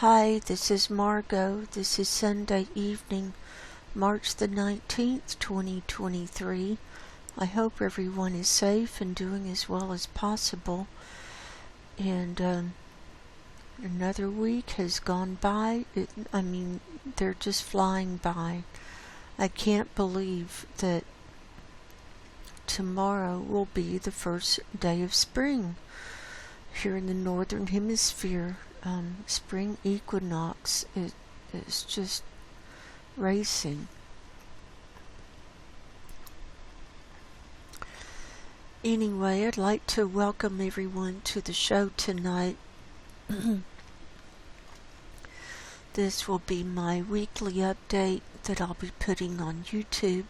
Hi, this is Margo. This is Sunday evening, March the 19th, 2023. I hope everyone is safe and doing as well as possible. And another week has gone by. They're just flying by. I can't believe that tomorrow will be the first day of spring here in the northern hemisphere. Spring equinox is just racing. Anyway, I'd like to welcome everyone to the show tonight. This will be my weekly update that I'll be putting on YouTube.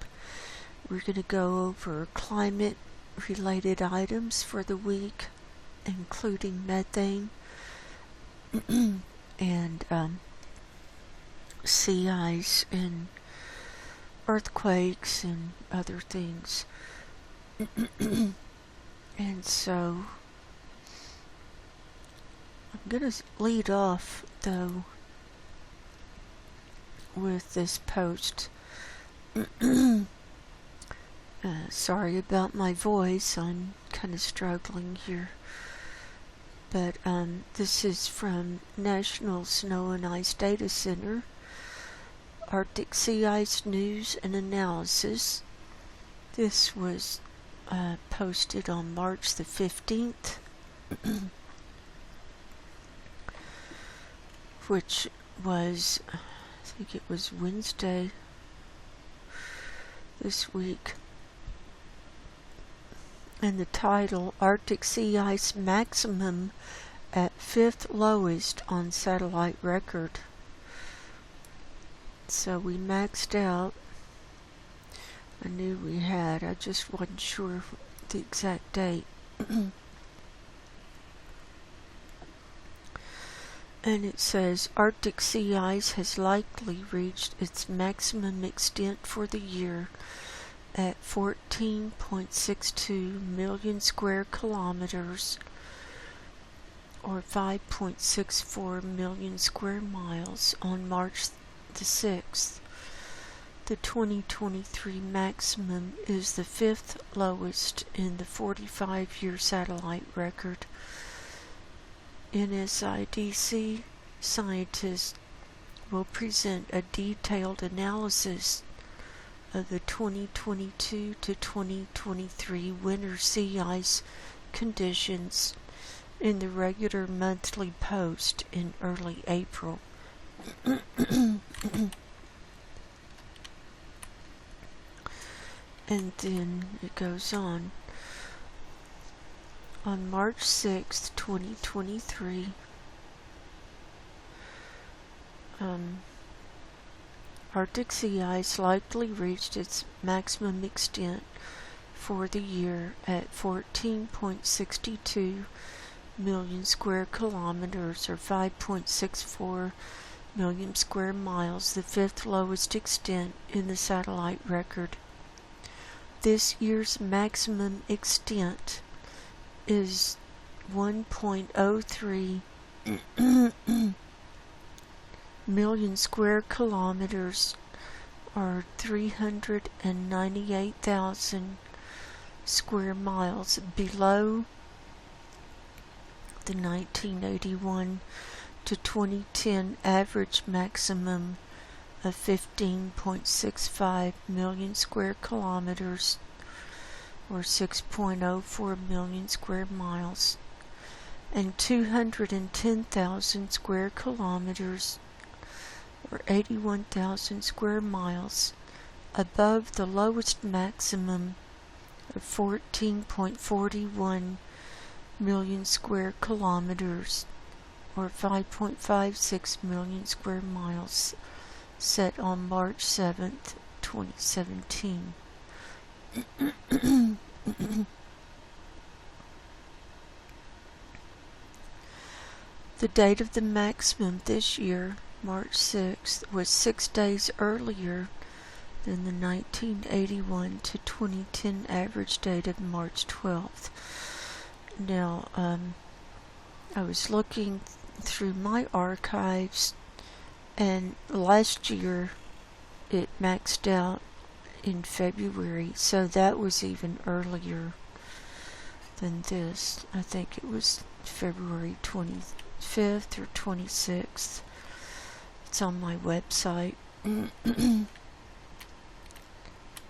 We're going to go over climate related items for the week, including methane and sea ice and earthquakes and other things. And so I'm going to lead off though with this post. Sorry about my voice, I'm kind of struggling here. But this is from National Snow and Ice Data Center, Arctic Sea Ice News and Analysis. This was posted on March the 15th, which was, I think it was Wednesday this week. And the title, Arctic Sea Ice Maximum at 5th Lowest on Satellite Record. So we maxed out. I knew we had, I just wasn't sure the exact date. And it says, Arctic sea ice has likely reached its maximum extent for the year at 14.62 million square kilometers, or 5.64 million square miles on March the 6th. The 2023 maximum is the 5th lowest in the 45-year satellite record. NSIDC scientists will present a detailed analysis of the 2022 to 2023 winter sea ice conditions in the regular monthly post in early April. And then it goes on. On March 6th, 2023, Arctic sea ice likely reached its maximum extent for the year at 14.62 million square kilometers, or 5.64 million square miles, the 5th lowest extent in the satellite record. This year's maximum extent is 1.03 million square kilometers, or 398,000 square miles below the 1981 to 2010 average maximum of 15.65 million square kilometers, or 6.04 million square miles, and 210,000 square kilometers, or 81,000 square miles, above the lowest maximum of 14.41 million square kilometers, or 5.56 million square miles, set on March 7th, 2017. The date of the maximum this year, March 6th, was 6 days earlier than the 1981 to 2010 average date of March 12th. Now, I was looking through my archives, and last year it maxed out in February, so that was even earlier than this. I think it was February 25th or 26th. It's on my website.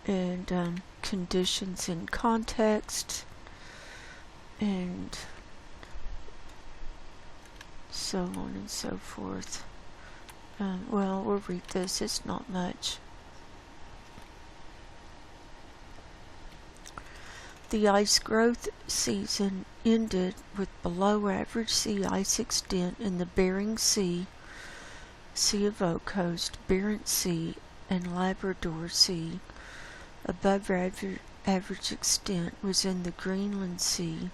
And conditions in context, and so on and so forth. Well, we'll read this. It's not much. The ice growth season ended with below average sea ice extent in the Bering Sea, Sea of Okhotsk, Barents Sea, and Labrador Sea. Above average extent was in the Greenland Sea.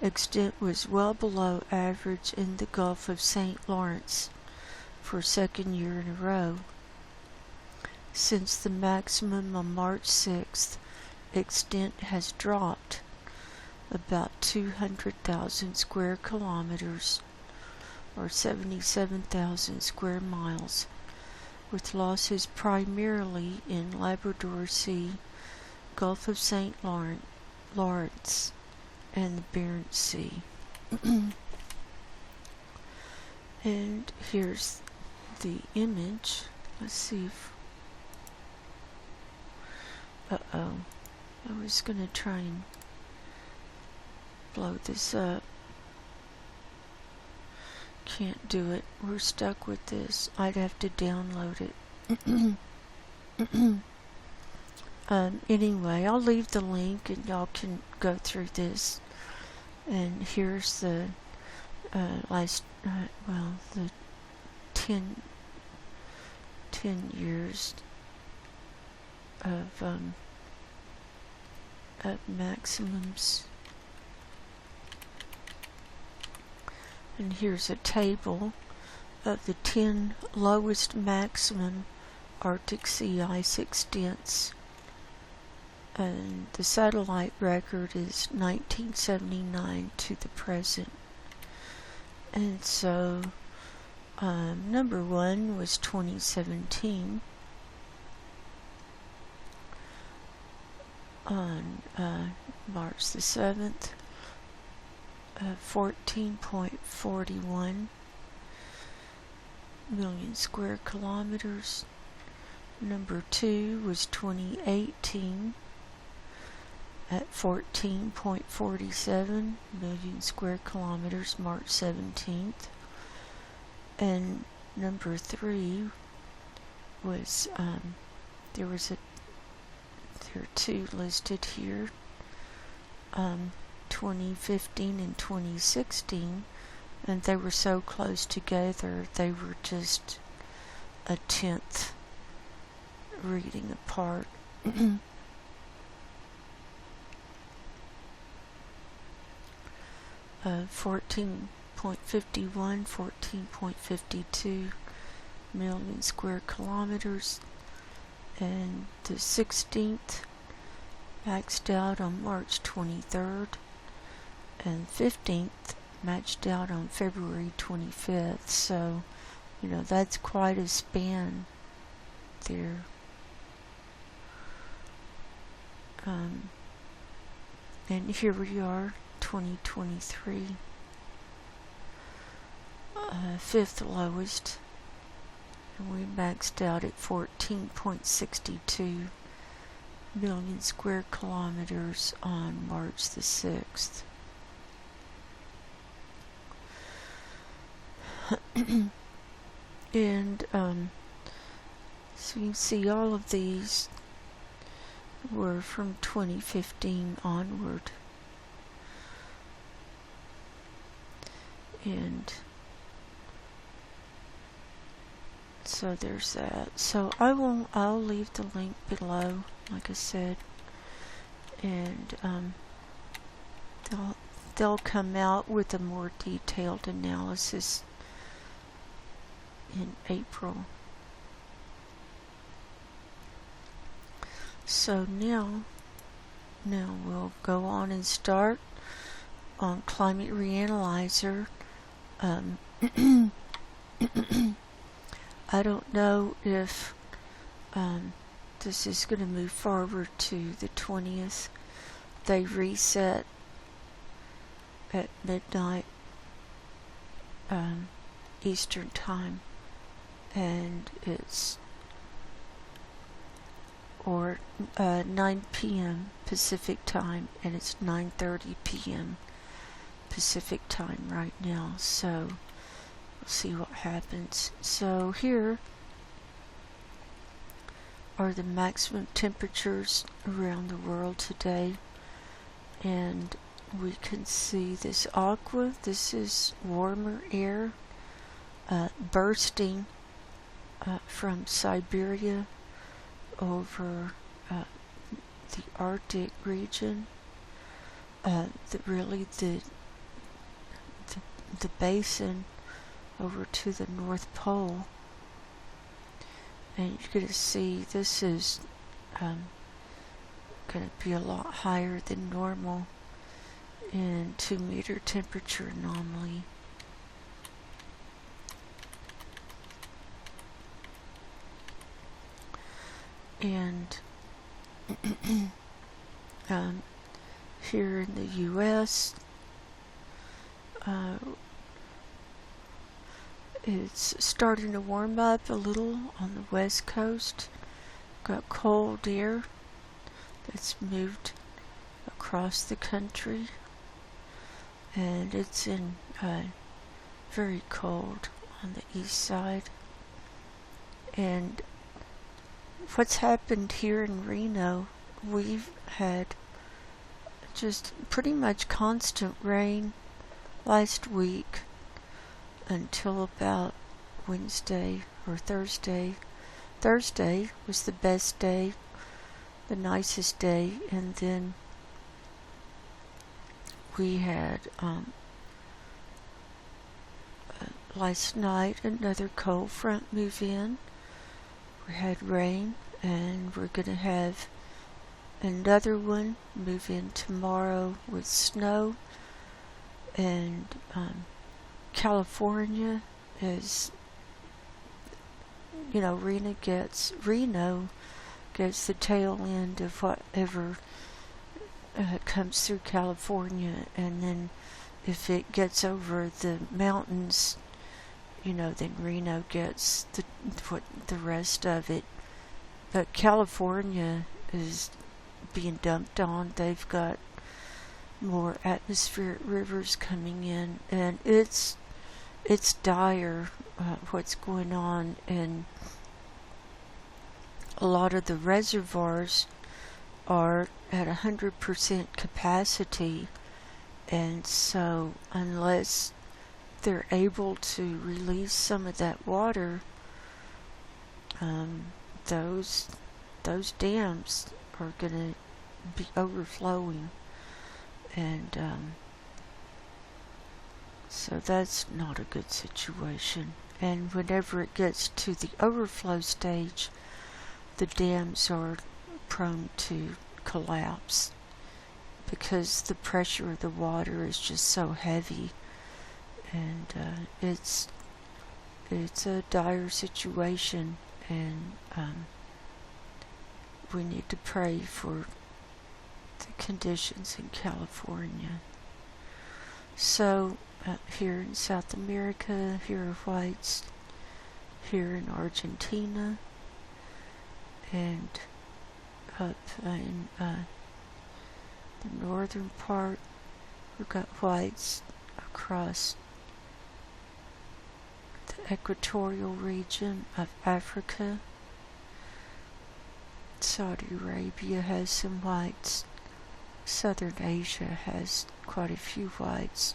Extent was well below average in the Gulf of St. Lawrence for a second year in a row. Since the maximum on March 6th, extent has dropped about 200,000 square kilometers, or 77,000 square miles, with losses primarily in Labrador Sea, Gulf of St. Lawrence, and the Barents Sea. And here's the image. Let's see if... I was going to try and blow this up. Can't do it. We're stuck with this. I'd have to download it. Anyway, I'll leave the link and y'all can go through this. And here's the the 10 years of maximums. And here's a table of the 10 lowest maximum Arctic sea ice extents. And the satellite record is 1979 to the present. And so, number 1 was 2017. On March the 7th, 14.41 million square kilometers. Number 2 was 2018 at 14.47 million square kilometers, March 17th. And number 3 was, there are 2 listed here, 2015 and 2016, and they were so close together they were just a tenth reading apart. 14.51, 14.52 million square kilometers, and the 16th maxed out on March 23rd, and 15th matched out on February 25th. So, that's quite a span there. And here we are, 2023, 5th lowest, and we maxed out at 14.62 million square kilometers on March the 6th. And so you can see all of these were from 2015 onward. And so there's that. So I'll leave the link below, like I said, and they'll come out with a more detailed analysis in April. So now we'll go on and start on Climate Reanalyzer. I don't know if this is going to move forward to the 20th. They reset at midnight Eastern time, and it's 9 p.m. Pacific time, and it's 9:30 p.m. Pacific time right now, so we'll see what happens. So here are the maximum temperatures around the world today, and we can see this aqua. This is warmer air bursting from Siberia over the Arctic region. The basin over to the North Pole, and you're going to see this is going to be a lot higher than normal in 2-meter temperature anomaly. And here in the U.S., it's starting to warm up a little on the west coast. Got cold air that's moved across the country, and it's in very cold on the east side. And what's happened here in Reno, we've had just pretty much constant rain last week until about Wednesday or Thursday. Thursday was the best day, the nicest day, and then we had last night another cold front move in. We had rain, and we're going to have another one move in tomorrow with snow. And California is, Reno gets the tail end of whatever comes through California, and then if it gets over the mountains, then Reno gets the rest of it. But California is being dumped on. They've got more atmospheric rivers coming in, and it's dire what's going on, and a lot of the reservoirs are at 100% capacity, and so unless they're able to release some of that water, those dams are going to be overflowing, and so that's not a good situation. And whenever it gets to the overflow stage, the dams are prone to collapse because the pressure of the water is just so heavy, and it's a dire situation, and we need to pray for the conditions in California. So here in South America, here are whites, here in Argentina, and up in the northern part, we've got whites across the equatorial region of Africa. Saudi Arabia has some whites. Southern Asia has quite a few whites.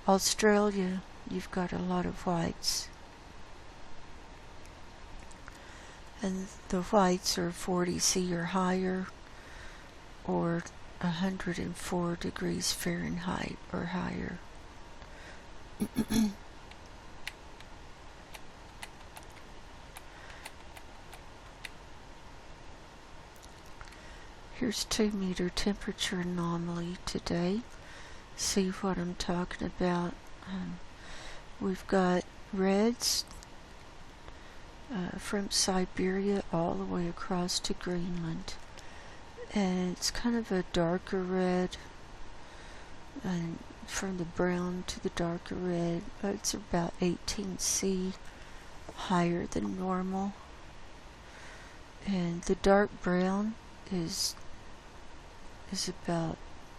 Australia, you've got a lot of whites. And the whites are 40 C or higher, or 104 degrees Fahrenheit or higher. Here's 2-meter temperature anomaly today. See what I'm talking about. We've got reds from Siberia all the way across to Greenland. And it's kind of a darker red, and from the brown to the darker red, it's about 18°C higher than normal. And the dark brown is about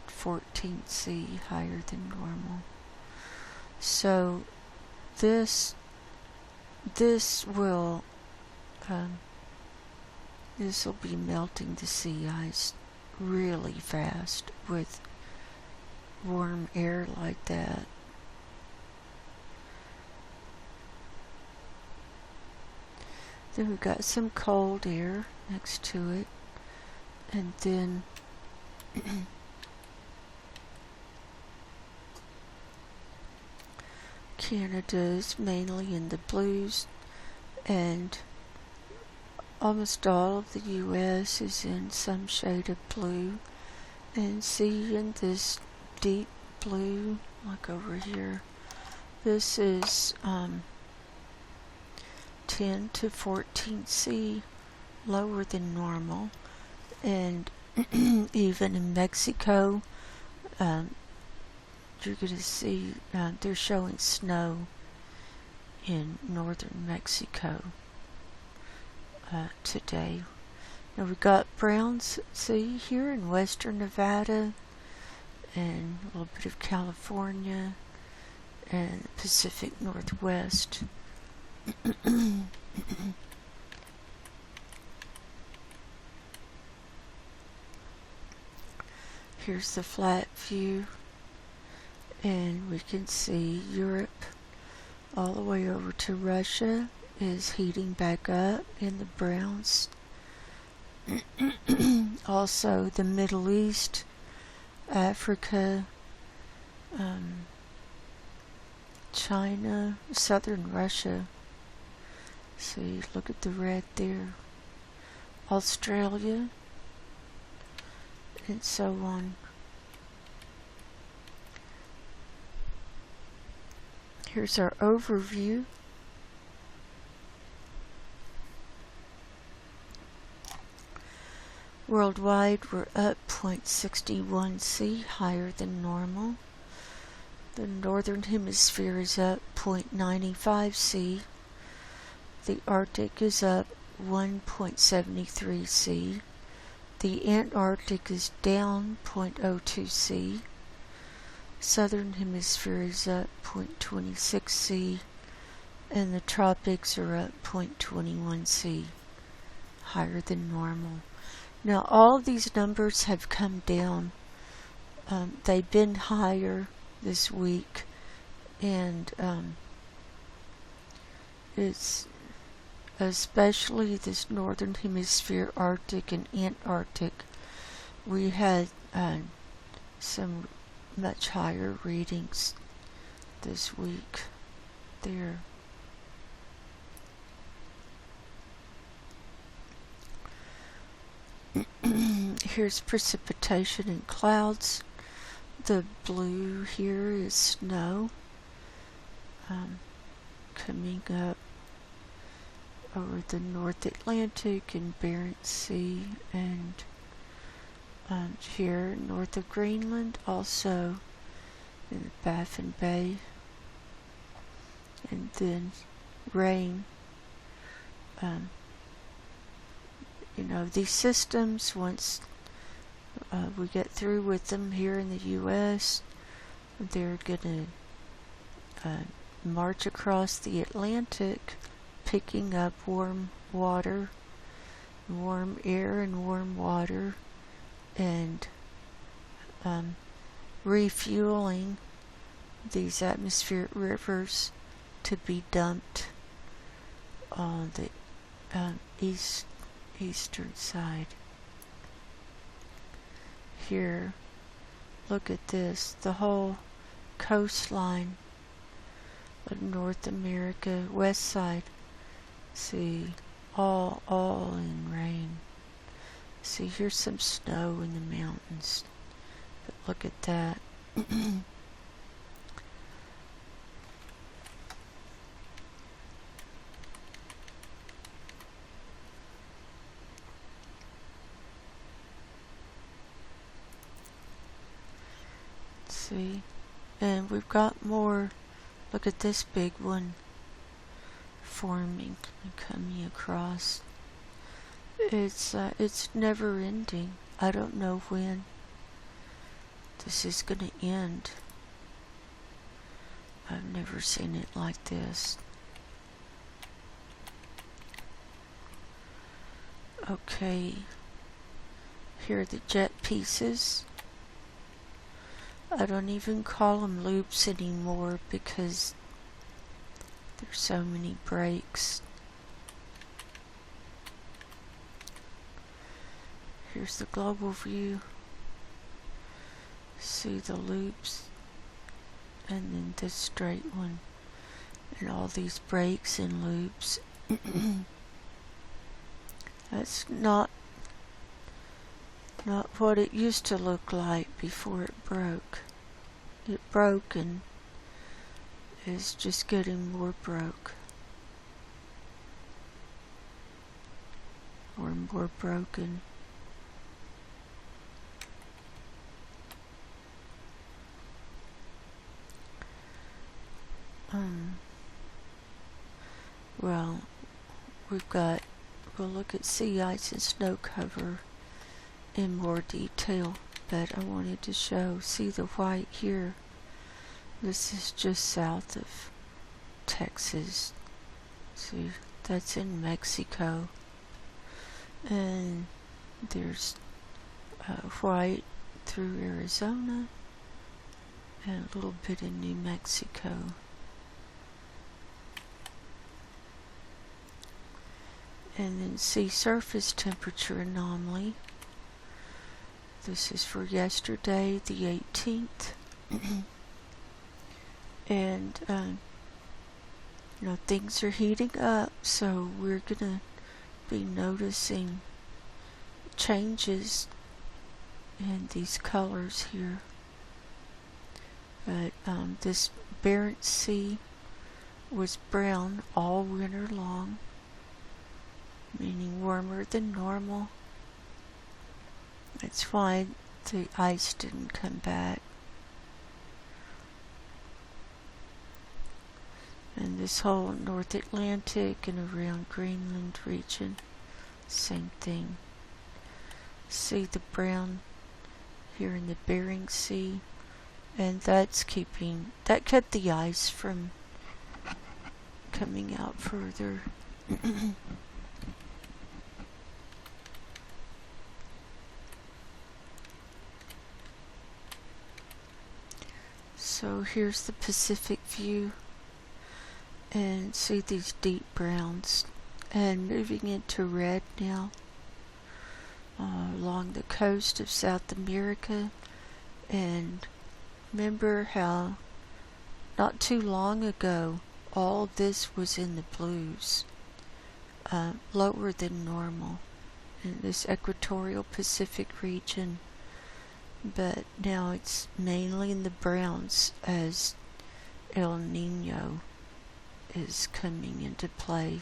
14°C higher than normal. So this will be melting the sea ice really fast with warm air like that. Then we've got some cold air next to it, and then Canada is mainly in the blues, and almost all of the U.S. is in some shade of blue. And see, in this deep blue, like over here, this is 10 to 14°C lower than normal. And even in Mexico, you're going to see they're showing snow in northern Mexico today. Now we've got browns, see, here in western Nevada and a little bit of California and the Pacific Northwest. Here's the flat view, and we can see Europe all the way over to Russia is heating back up in the browns. Also the Middle East, Africa, China, southern Russia. See, look at the red there. Australia, and so on. Here's our overview. Worldwide, we're up 0.61°C higher than normal. The northern hemisphere is up 0.95°C. The Arctic is up 1.73°C. The Antarctic is down 0.02°C. Southern hemisphere is up 0.26°C. And the tropics are up 0.21°C higher than normal. Now all of these numbers have come down. They've been higher this week, and it's especially this northern hemisphere, Arctic and Antarctic. We had some much higher readings this week there. Here's precipitation and clouds. The blue here is snow coming up over the North Atlantic and Barents Sea, and here north of Greenland, also in the Baffin Bay. And then rain. These systems, once we get through with them here in the U.S., they're going to march across the Atlantic, picking up warm water, warm air and warm water, and refueling these atmospheric rivers to be dumped on the eastern side. Here, look at this, the whole coastline of North America, west side, see, all in rain. See, here's some snow in the mountains, but look at that. See? And we've got more. Look at this big one forming and coming across. It's never ending. I don't know when this is gonna end. I've never seen it like this. Okay, here are the jet pieces. I don't even call them loops anymore because there's so many breaks. Here's the global view. See the loops, and then this straight one, and all these breaks and loops. That's not what it used to look like before it broke. It broke and is just getting more broke. Or more broken. Well, we'll look at sea ice and snow cover in more detail, but I wanted to see the white here. This is just south of Texas. See, that's in Mexico. And there's white through Arizona and a little bit in New Mexico. And then sea surface temperature anomaly. This is for yesterday, the 18th. And, things are heating up, so we're gonna be noticing changes in these colors here. But, this Barents Sea was brown all winter long, meaning warmer than normal. That's why the ice didn't come back. And this whole North Atlantic and around Greenland region, same thing. See the brown here in the Bering Sea, and that kept the ice from coming out further. So here's the Pacific view, and see these deep browns, and moving into red now along the coast of South America. And remember how not too long ago all this was in the blues, lower than normal in this equatorial Pacific region. But now it's mainly in the browns as El Nino is coming into play.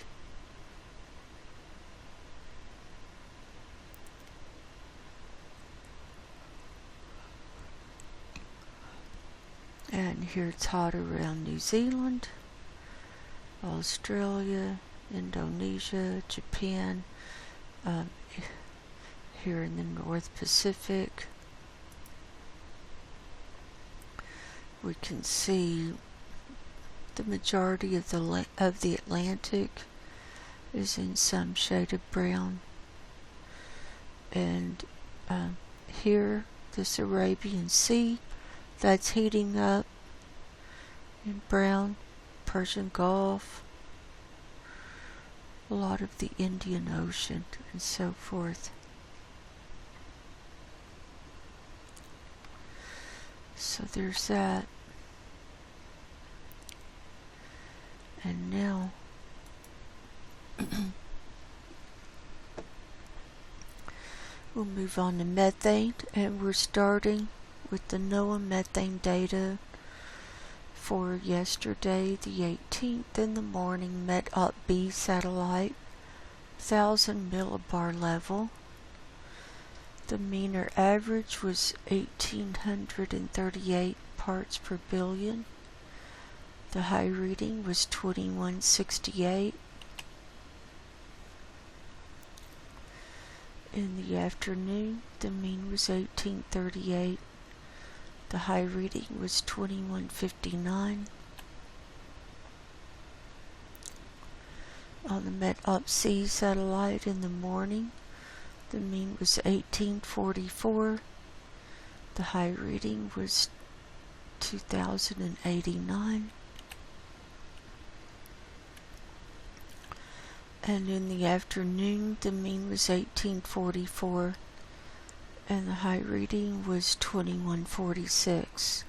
And here it's hot around New Zealand, Australia, Indonesia, Japan, here in the North Pacific. We can see the majority of the Atlantic is in some shade of brown. And here, this Arabian Sea, that's heating up in brown, Persian Gulf, a lot of the Indian Ocean, and so forth. So there's that. And now we'll move on to methane, and we're starting with the NOAA methane data for yesterday, the 18th in the morning. Met-Up-B satellite, 1000 millibar level. The mean or average was 1838 parts per billion. The high reading was 2168. In the afternoon, the mean was 1838. The high reading was 2159. On the Met-Op-C satellite in the morning, the mean was 1844. The high reading was 2089. And in the afternoon, the mean was 1844, and the high reading was 2146.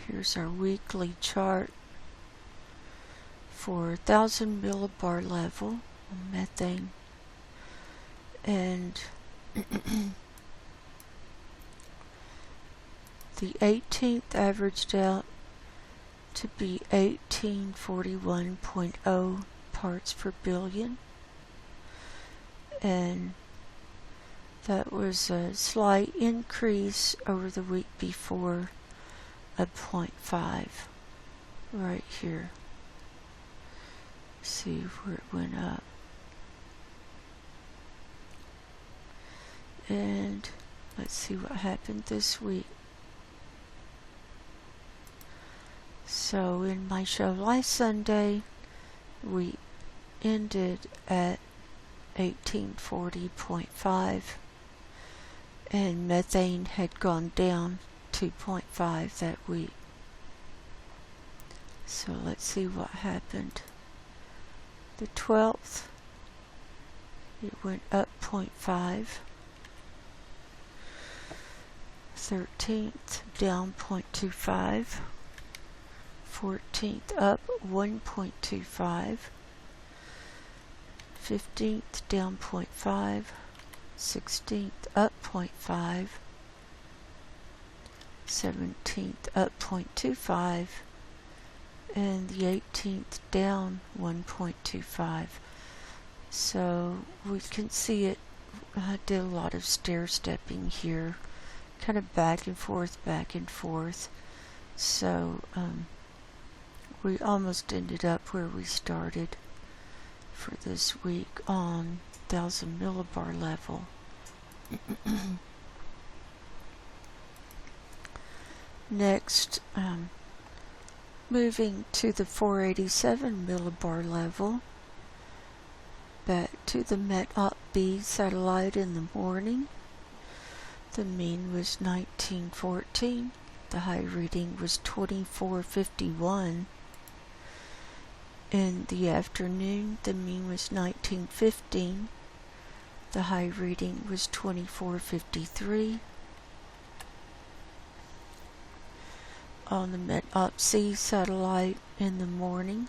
Here's our weekly chart for 1,000 millibar level on methane. And the 18th averaged out to be 1841.0 parts per billion, and that was a slight increase over the week before of 0.5 right here. See where it went up. And let's see what happened this week. So in my show last Sunday, we ended at 1840.5, and methane had gone down 2.5 that week. So let's see what happened. The 12th, it went up 0.5. 13th, down 0.25. 14th, up 1.25. 15th, down 0.5. 16th, up 0.5. 17th, up 0.25. And the 18th, down 1.25. So we can see it. I did a lot of stair stepping here, kind of back and forth, back and forth. So we almost ended up where we started for this week on 1,000 millibar level. Next, moving to the 487 millibar level, back to the Met-Op-B satellite in the morning. The mean was 1914. The high reading was 2451. In the afternoon, the mean was 1915. The high reading was 2453. On the Met-Op-C satellite in the morning,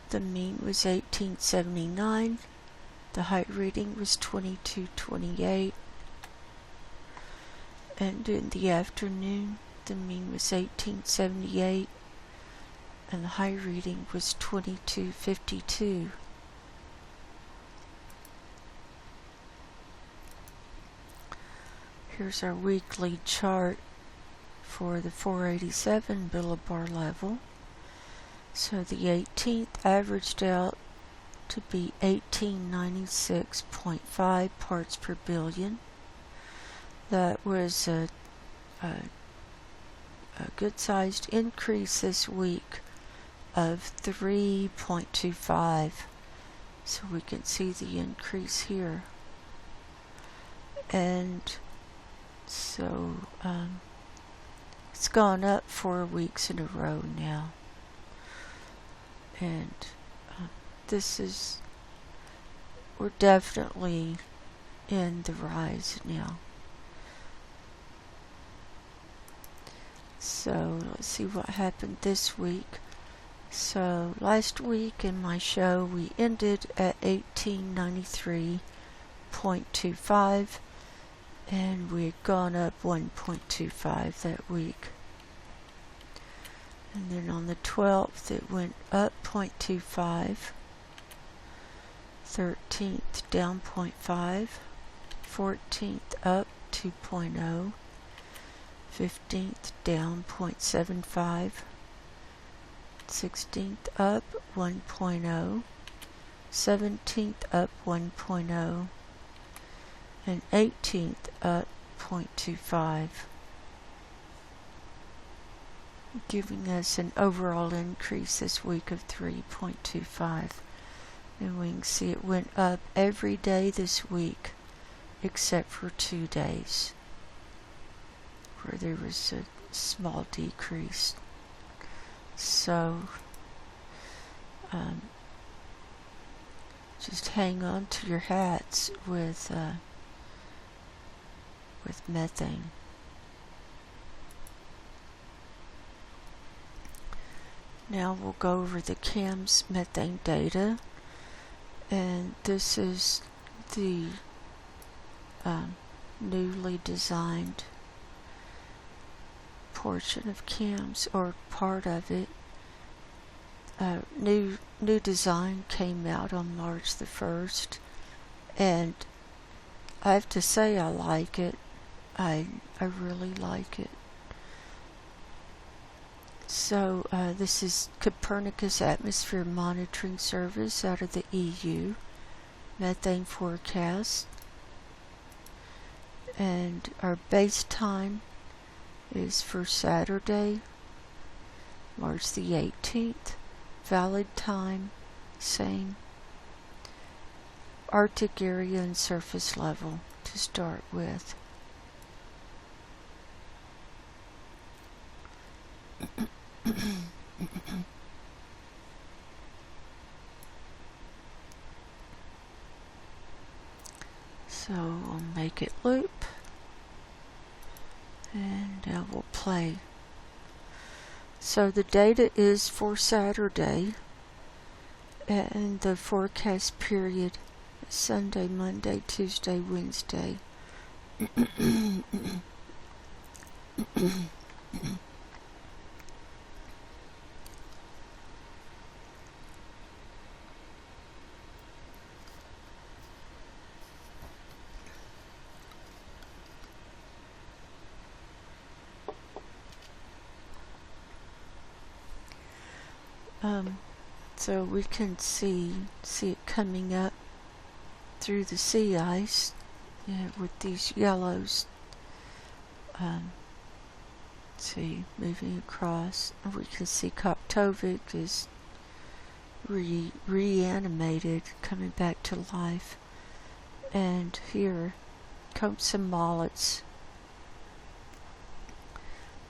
the mean was 1879. The high reading was 2228. And in the afternoon, the mean was 1878, and the high reading was 2252. Here's our weekly chart for the 487 millibar level. So the 18th averaged out to be 1896.5 parts per billion. That was a good-sized increase this week of 3.25. So we can see the increase here. And so it's gone up 4 weeks in a row now. And we're definitely in the rise now. So let's see what happened this week. So last week in my show we ended at 1893.25, and we had gone up 1.25 that week. And then on the 12th it went up 0.25, 13th down 0.5, 14th up 2.0, 15th down 0.75, 16th up 1.0, 17th up 1.0, and 18th up 0.25, giving us an overall increase this week of 3.25. And we can see it went up every day this week except for 2 days where there was a small decrease. So just hang on to your hats with methane. Now we'll go over the CAMS methane data, and this is the newly designed portion of CAMS, or part of it. New design came out on March the 1st, and I have to say I like it. I really like it. So this is Copernicus Atmosphere Monitoring Service out of the EU, methane forecast, and our base time is for Saturday, March the 18th, valid time, same. Arctic area and surface level to start with. So I'll make it loop, and now we'll play. So the data is for Saturday, and the forecast period is Sunday, Monday, Tuesday, Wednesday. So we can see it coming up through the sea ice, with these yellows. See, moving across. We can see Koptovik is reanimated, coming back to life. And here, Komsomolets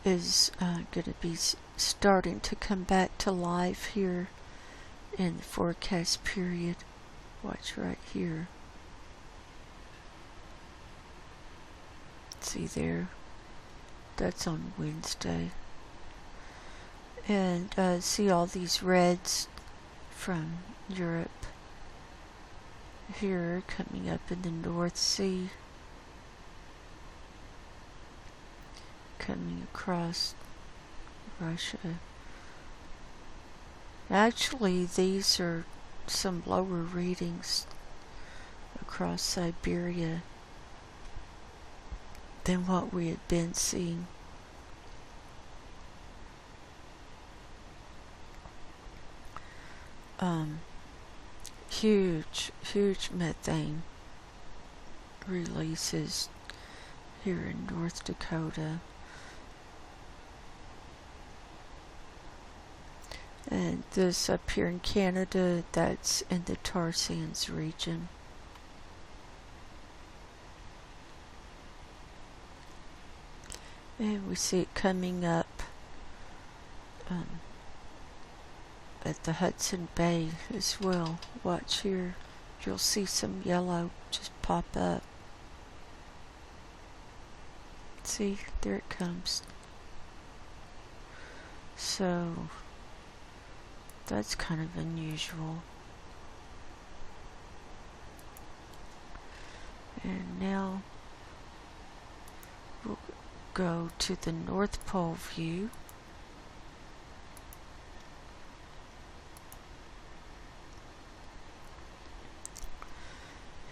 is going to be starting to come back to life here in the forecast period. Watch right here. See there? That's on Wednesday. And see all these reds from Europe here coming up in the North Sea, coming across Russia. Actually, these are some lower readings across Siberia than what we had been seeing. Huge methane releases here in North Dakota. And this up here in Canada, that's in the tar sands region. And we see it coming up at the Hudson Bay as well. Watch here. You'll see some yellow just pop up. See, there it comes. So that's kind of unusual. And now we'll go to the North Pole view.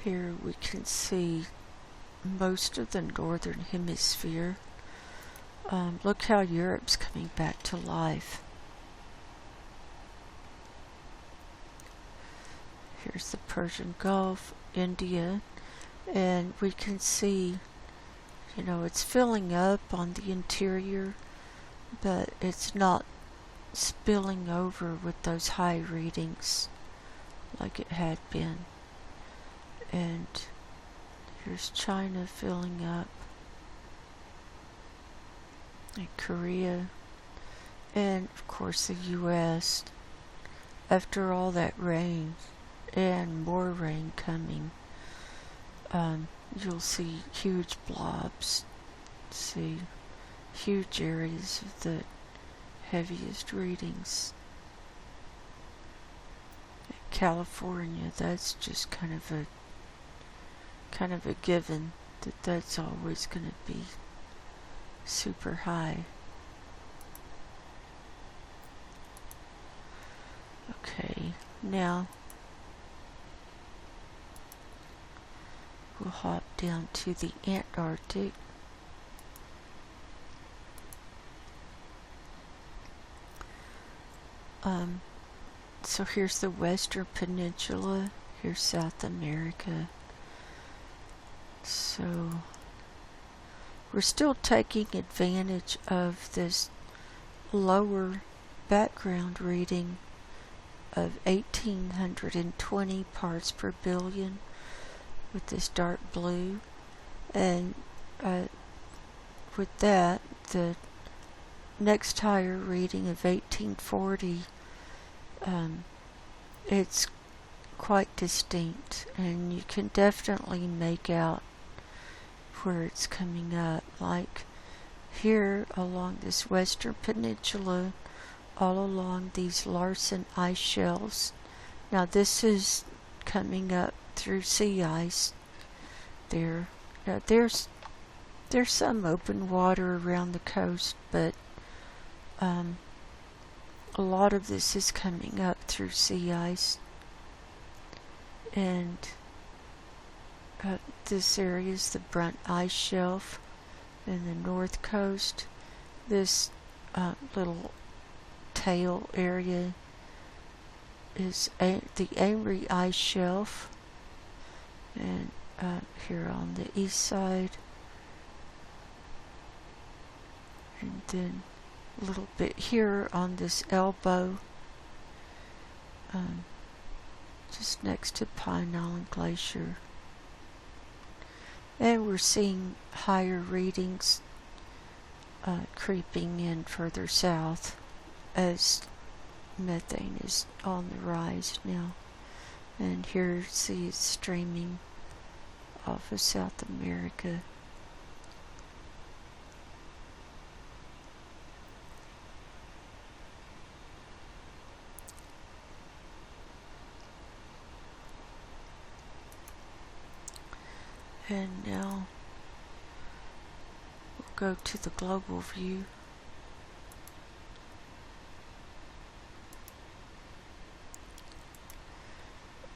Here we can see most of the northern hemisphere. Look how Europe's coming back to life. Here's the Persian Gulf, India, and we can see, you know, it's filling up on the interior, but it's not spilling over with those high readings like it had been. And here's China filling up, and Korea, and of course the US. After all that rain and more rain coming, you'll see huge blobs, see huge areas of the heaviest readings. California, that's just kind of a given that that's always going to be super high. Okay, now we'll hop down to the Antarctic. So here's the Western Peninsula, here's South America. So we're still taking advantage of this lower background reading of 1820 parts per billion with this dark blue, and with that, the next higher reading of 1840, it's quite distinct, and you can definitely make out where it's coming up. Like here along this Western Peninsula, all along these Larsen ice shelves. Now this is coming up through sea ice. There's some open water around the coast, but a lot of this is coming up through sea ice. And this area is the Brunt Ice Shelf in the north coast. This little tail area is the Amory Ice Shelf, and here on the east side, and then a little bit here on this elbow, just next to Pine Island Glacier. And we're seeing higher readings creeping in further south as methane is on the rise now. And here, see, it's streaming off of South America. And now we'll go to the global view.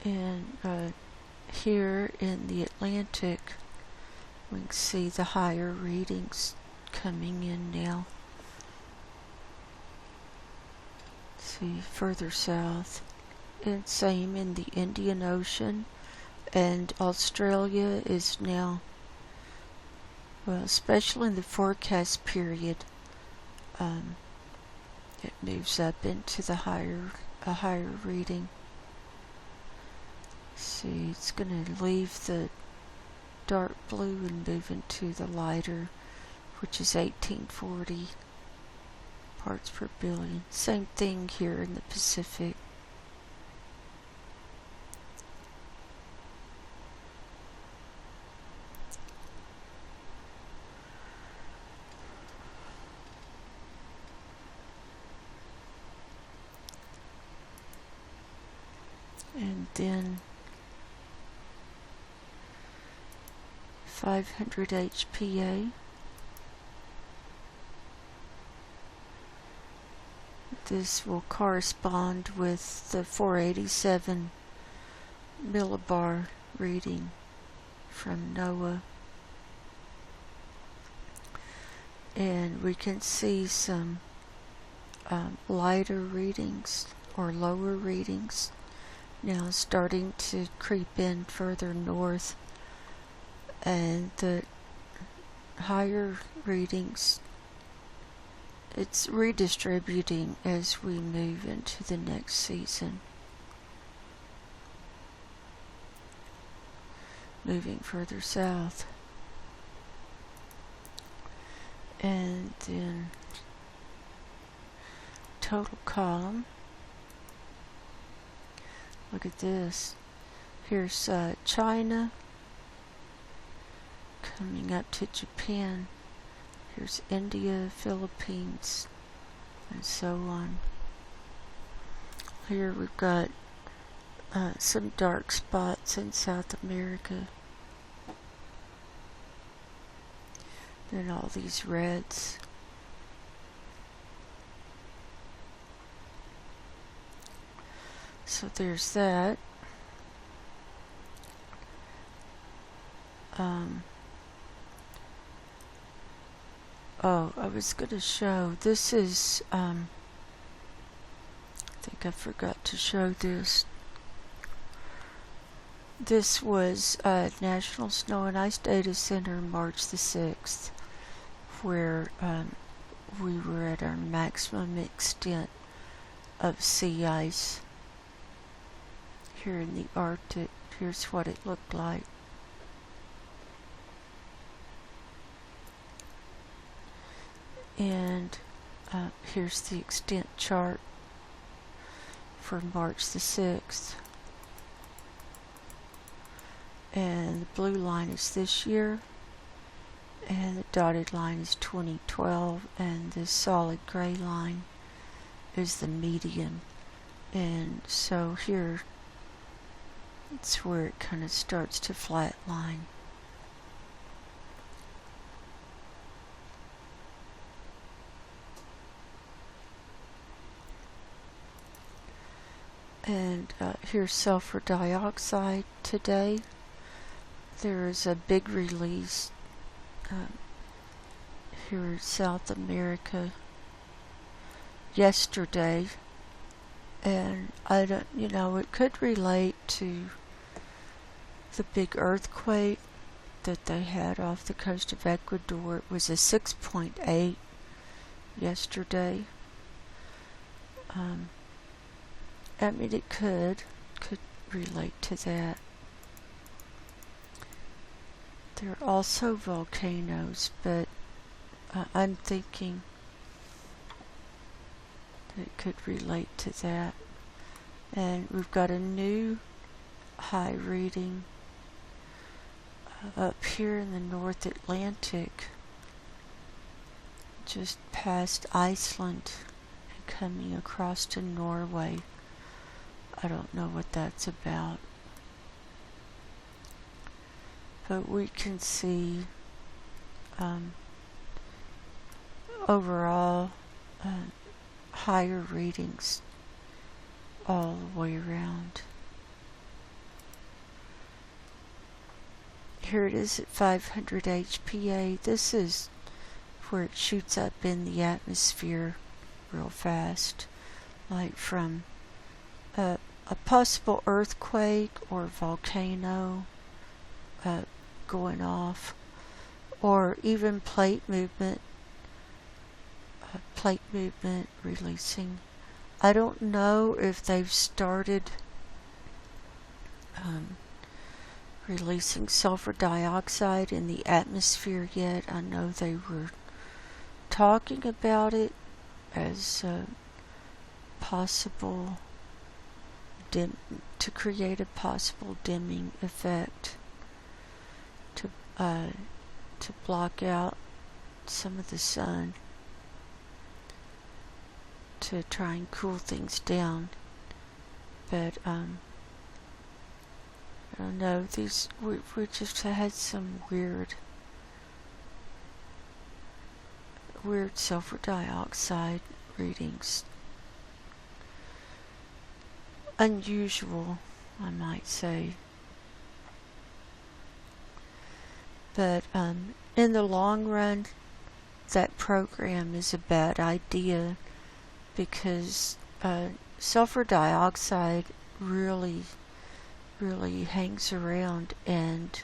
And here in the Atlantic, we can see the higher readings coming in now. See, further south. And same in the Indian Ocean. And Australia is now, well, especially in the forecast period, it moves up into the a higher reading. See, it's going to leave the dark blue and move into the lighter, which is 1840 parts per billion. Same thing here in the Pacific. And then 500 HPA. This will correspond with the 487 millibar reading from NOAA. and we can see some lighter readings or lower readings now starting to creep in further north, and the higher readings, it's redistributing as we move into the next season, moving further south. And then total column. Look at this. Here's China coming up to Japan. Here's India, Philippines, and so on. Here we've got some dark spots in South America. Then all these reds. So there's that. I was going to show, this is, I think I forgot to show this. This was National Snow and Ice Data Center, March the 6th, where we were at our maximum extent of sea ice here in the Arctic. Here's what it looked like. And here's the extent chart for March the 6th. And the blue line is this year, and the dotted line is 2012, and the solid gray line is the median. And so here, it's where it kind of starts to flatline. And here's sulfur dioxide today. There is a big release here in South America yesterday, and I don't, it could relate to the big earthquake that they had off the coast of Ecuador. It was a 6.8 yesterday. I mean, it could relate to that. There are also volcanoes, but I'm thinking that it could relate to that. And we've got a new high reading up here in the North Atlantic, just past Iceland and coming across to Norway. I don't know what that's about. But we can see overall higher readings all the way around. Here it is at 500 HPA. This is where it shoots up in the atmosphere real fast, like from a possible earthquake or volcano going off, or even plate movement releasing. I don't know if they've started releasing sulfur dioxide in the atmosphere yet. I know they were talking about it as possible to create a possible dimming effect to block out some of the sun, to try and cool things down. But I don't know, we just had some weird sulfur dioxide readings. Unusual, I might say. But in the long run, that program is a bad idea, because sulfur dioxide really hangs around, and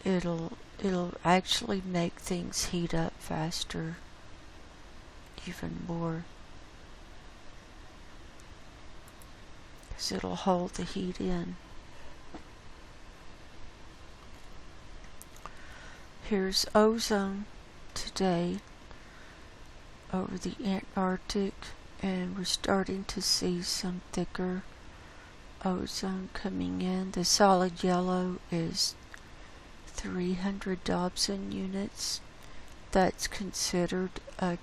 it'll actually make things heat up faster, even more, because it'll hold the heat in. Here's ozone today over the Antarctic, and we're starting to see some thicker ozone coming in. The solid yellow is 300 Dobson units. That's considered a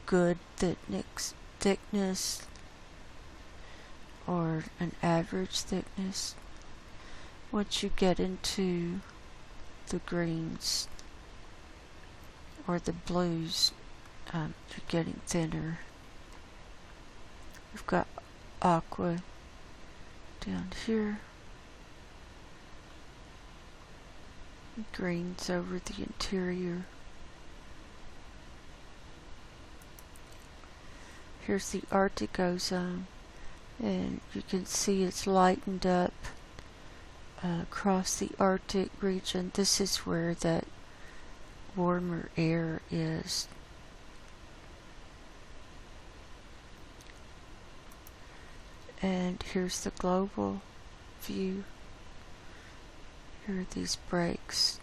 good thickness, or an average thickness. Once you get into the greens or the blues, you're getting thinner. We've got aqua down here, greens over the interior. Here's the Arctic ozone, and you can see it's lightened up across the Arctic region. This is where that warmer air is. And here's the global view. Here are these breaks.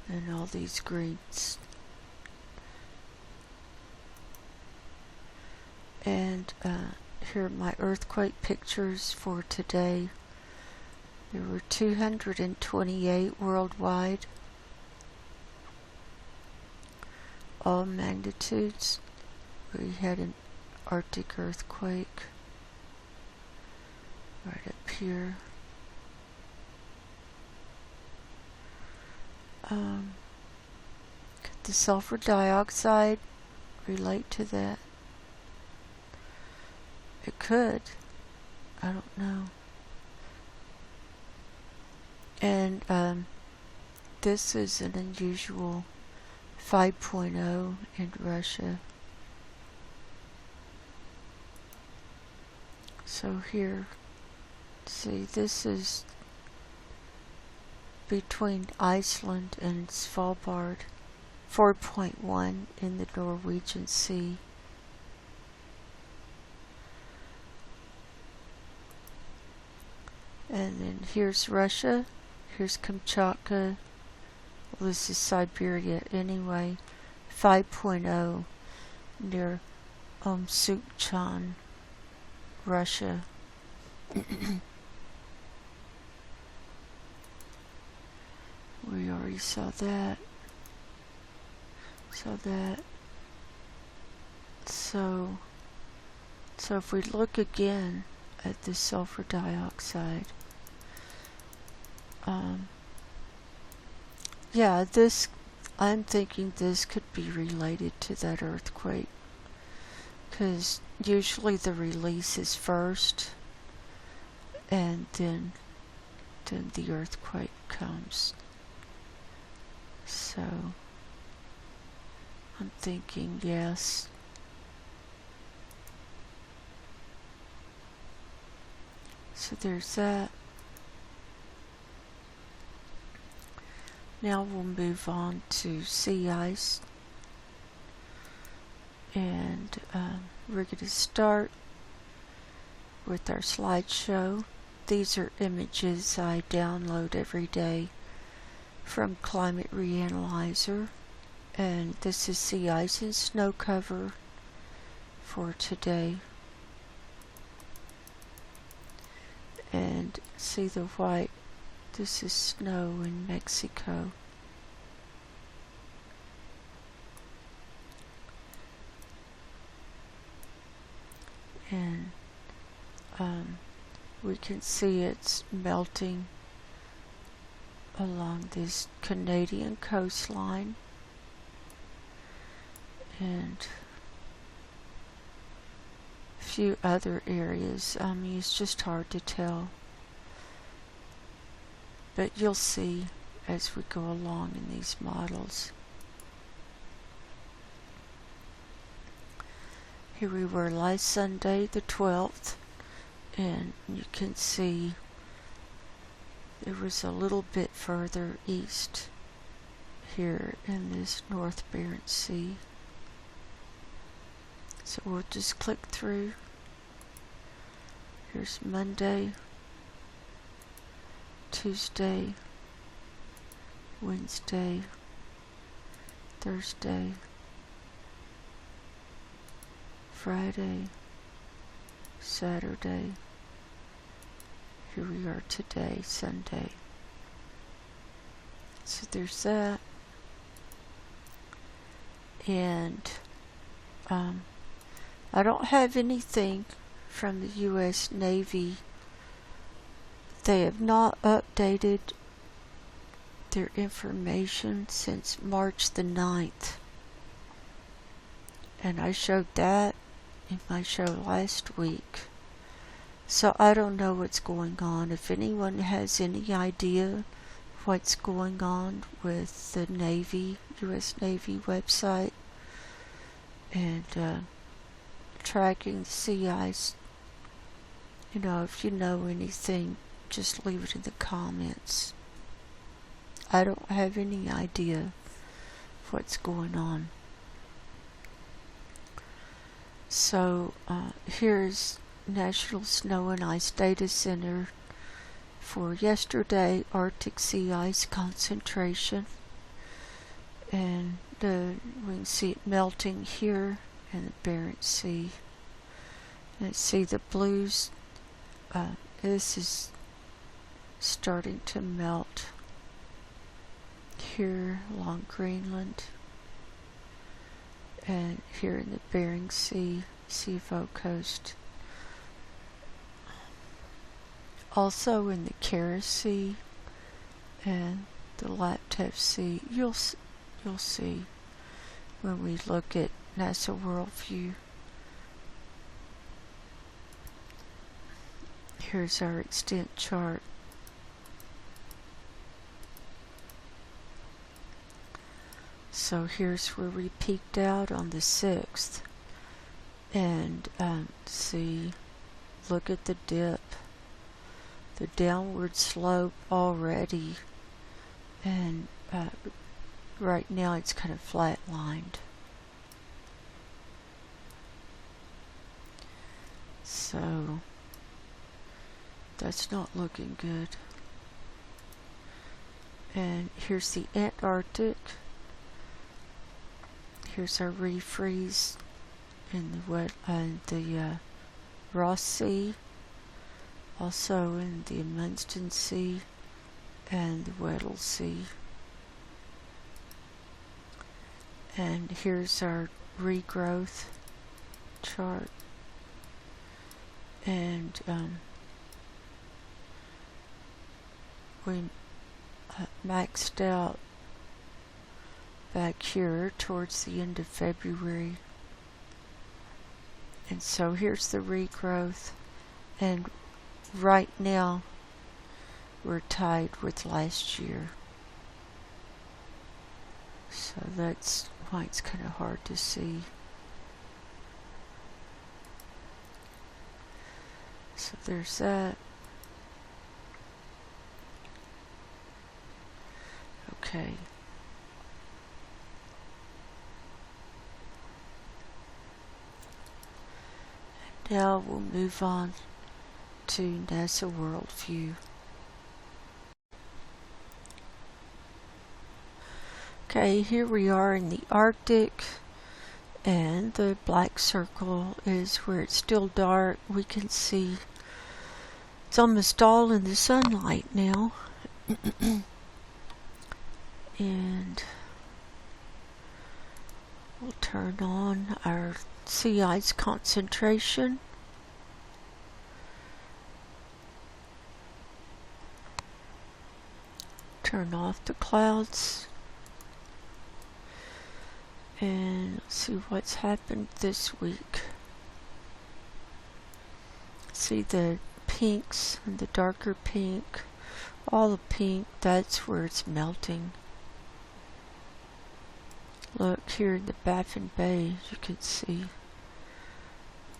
And all these greens. And here are my earthquake pictures for today. There were 228 worldwide, all magnitudes. We had an Arctic earthquake right up here. Could the sulfur dioxide relate to that? It could. I don't know. And this is an unusual 5.0 in Russia. So here, see, this is between Iceland and Svalbard, 4.1 in the Norwegian Sea. And then here's Russia, here's Kamchatka, well, this is Siberia anyway, 5.0 near Sukchan, Russia. We already saw that. So if we look again at the sulfur dioxide, yeah, this, I'm thinking this could be related to that earthquake, because usually the release is first, and then the earthquake comes. So I'm thinking yes. So there's that. Now we'll move on to sea ice, and we're going to start with our slideshow. These are images I download every day from Climate Reanalyzer, and this is sea ice and snow cover for today. And see the white, this is snow in Mexico. And we can see it's melting along this Canadian coastline, and few other areas. I mean, it's just hard to tell. But you'll see as we go along in these models. Here we were last Sunday, the 12th, and you can see there was a little bit further east here in this North Barents Sea. So we'll just click through. Here's Monday, Tuesday, Wednesday, Thursday, Friday, Saturday. Here we are today, Sunday. So there's that. And I don't have anything from the U.S. Navy. They have not updated their information since March the 9th. And I showed that in my show last week. So I don't know what's going on. If anyone has any idea what's going on with the Navy, U.S. Navy website, and tracking the sea ice, you know, if you know anything, just leave it in the comments. I don't have any idea what's going on. So here's National Snow and Ice Data Center for yesterday, Arctic sea ice concentration. And we can see it melting here in the Barents Sea. And see the blues, this is starting to melt here along Greenland, and here in the Bering Sea, CFO coast. Also in the Kara Sea and the Laptev Sea. You'll see when we look at NASA Worldview. Here's our extent chart. So here's where we peaked out on the 6th. And see, look at the dip. The downward slope already. And right now it's kind of flat-lined. So that's not looking good. And here's the Antarctic. Here's our refreeze in the Ross Sea, also in the Amundsen Sea and the Weddell Sea. And here's our regrowth chart. And we maxed out back here towards the end of February. And so here's the regrowth, and right now we're tied with last year. So that's why it's kind of hard to see. So there's that. Okay. Now we'll move on to NASA Worldview. Okay, here we are in the Arctic, and the black circle is where it's still dark. We can see it's almost all in the sunlight now. And we'll turn on our sea ice concentration. Turn off the clouds. And see what's happened this week. See the pinks and the darker pink, all the pink, that's where it's melting. Look here in the Baffin Bay, you can see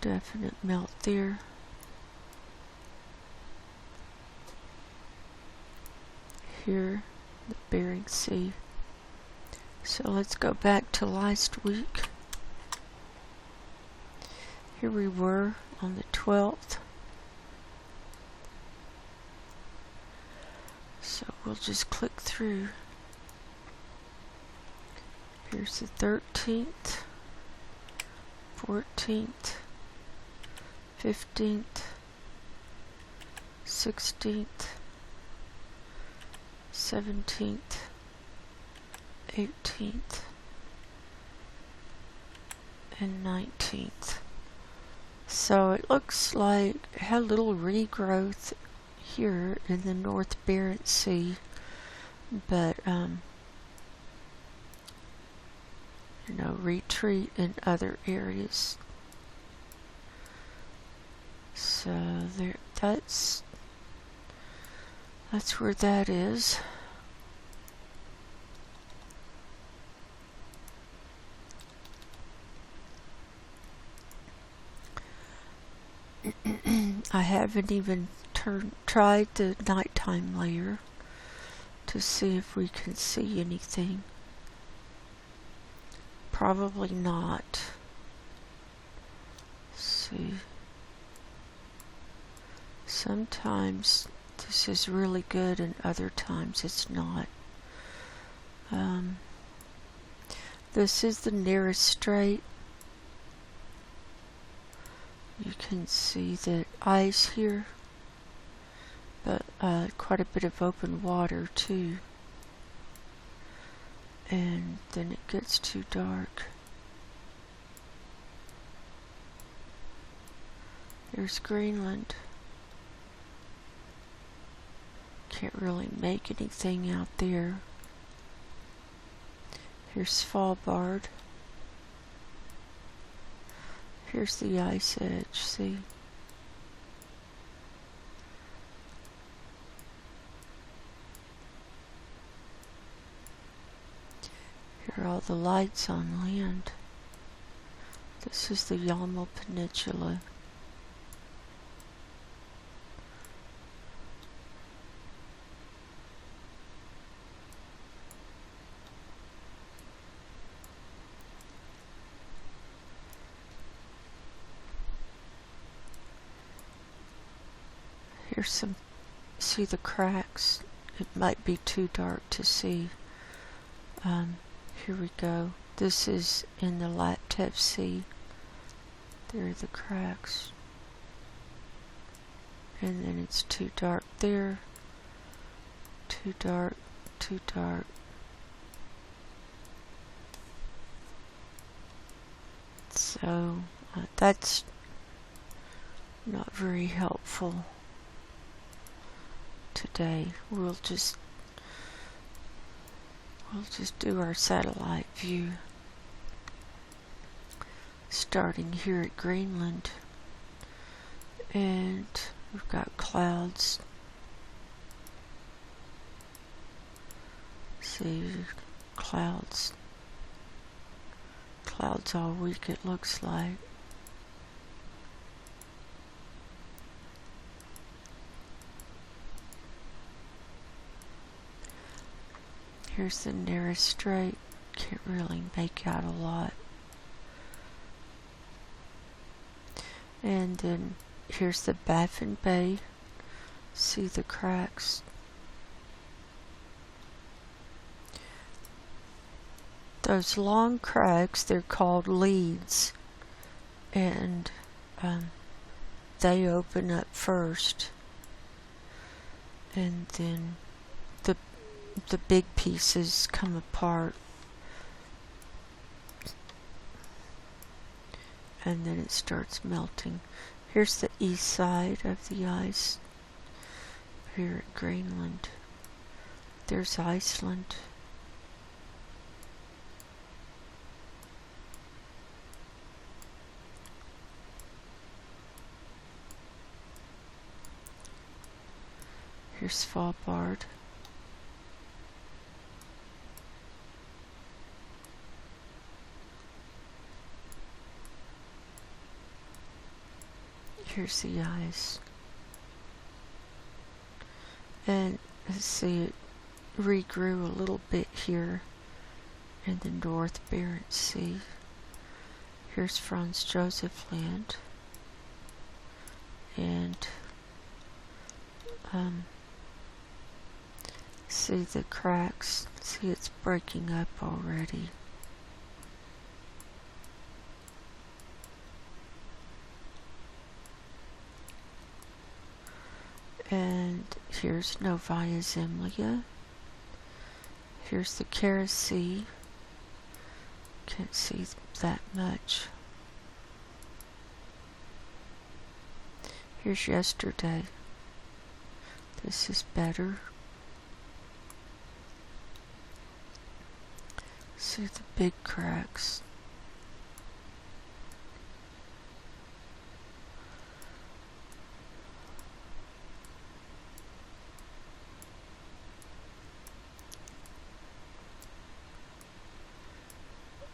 definite melt there. Here, the Bering Sea. So let's go back to last week. Here we were on the 12th. So we'll just click through. Here's the 13th, 14th, 15th, 16th, 17th, 18th, and 19th. So it looks like it had a little regrowth here in the North Bering Sea, but you know, retreat in other areas. So there, that's where that is. I haven't even tried the nighttime layer to see if we can see anything. Probably not. Let's see. Sometimes this is really good and other times it's not. This is the nearest strait. You can see the ice here, but quite a bit of open water too. And then it gets too dark. There's Greenland. Can't really make anything out there. Here's Svalbard. Here's the ice edge, see? Here are all the lights on land. This is the Yamal Peninsula. Here's some, see the cracks? It might be too dark to see. Here we go. This is in the Laptev Sea. There are the cracks. And then it's too dark there. Too dark, too dark. So, that's not very helpful today. We'll just do our satellite view, starting here at Greenland, and we've got clouds. See, clouds all week it looks like. Here's the nearest strait. Can't really make out a lot. And then here's the Baffin Bay. See the cracks. Those long cracks, they're called leads. And they open up first. And then the big pieces come apart, and then it starts melting. Here's the east side of the ice here at Greenland. There's Iceland. Here's Svalbard. Here's the ice. And let's see, it regrew a little bit here in the North Barents Sea. Here's Franz Josef Land. And see the cracks. See, it's breaking up already. And here's Novaya Zemlya. Here's the Kara Sea. Can't see that much. Here's yesterday. This is better. See the big cracks.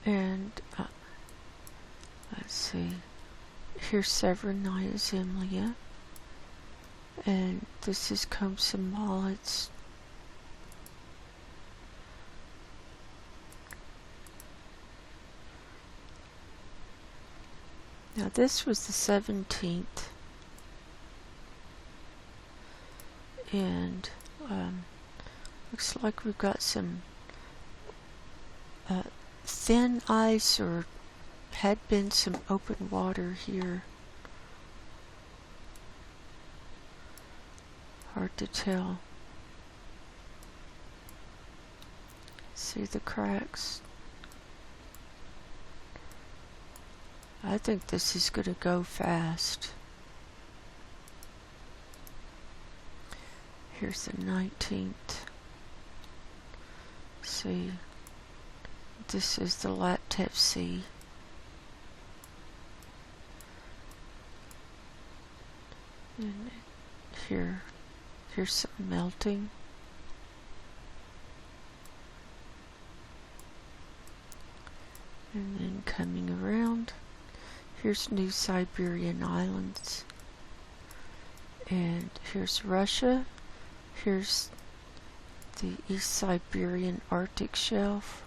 And let's see, here's Severnaya Zemlya, and this is Komsomolets. Now this was the 17th, and looks like we've got some thin ice, or had been some open water here. Hard to tell. See the cracks? I think this is going to go fast. Here's the 19th. See, this is the Laptev Sea. And here's some melting. And then coming around, here's New Siberian Islands. And here's Russia. Here's the East Siberian Arctic Shelf.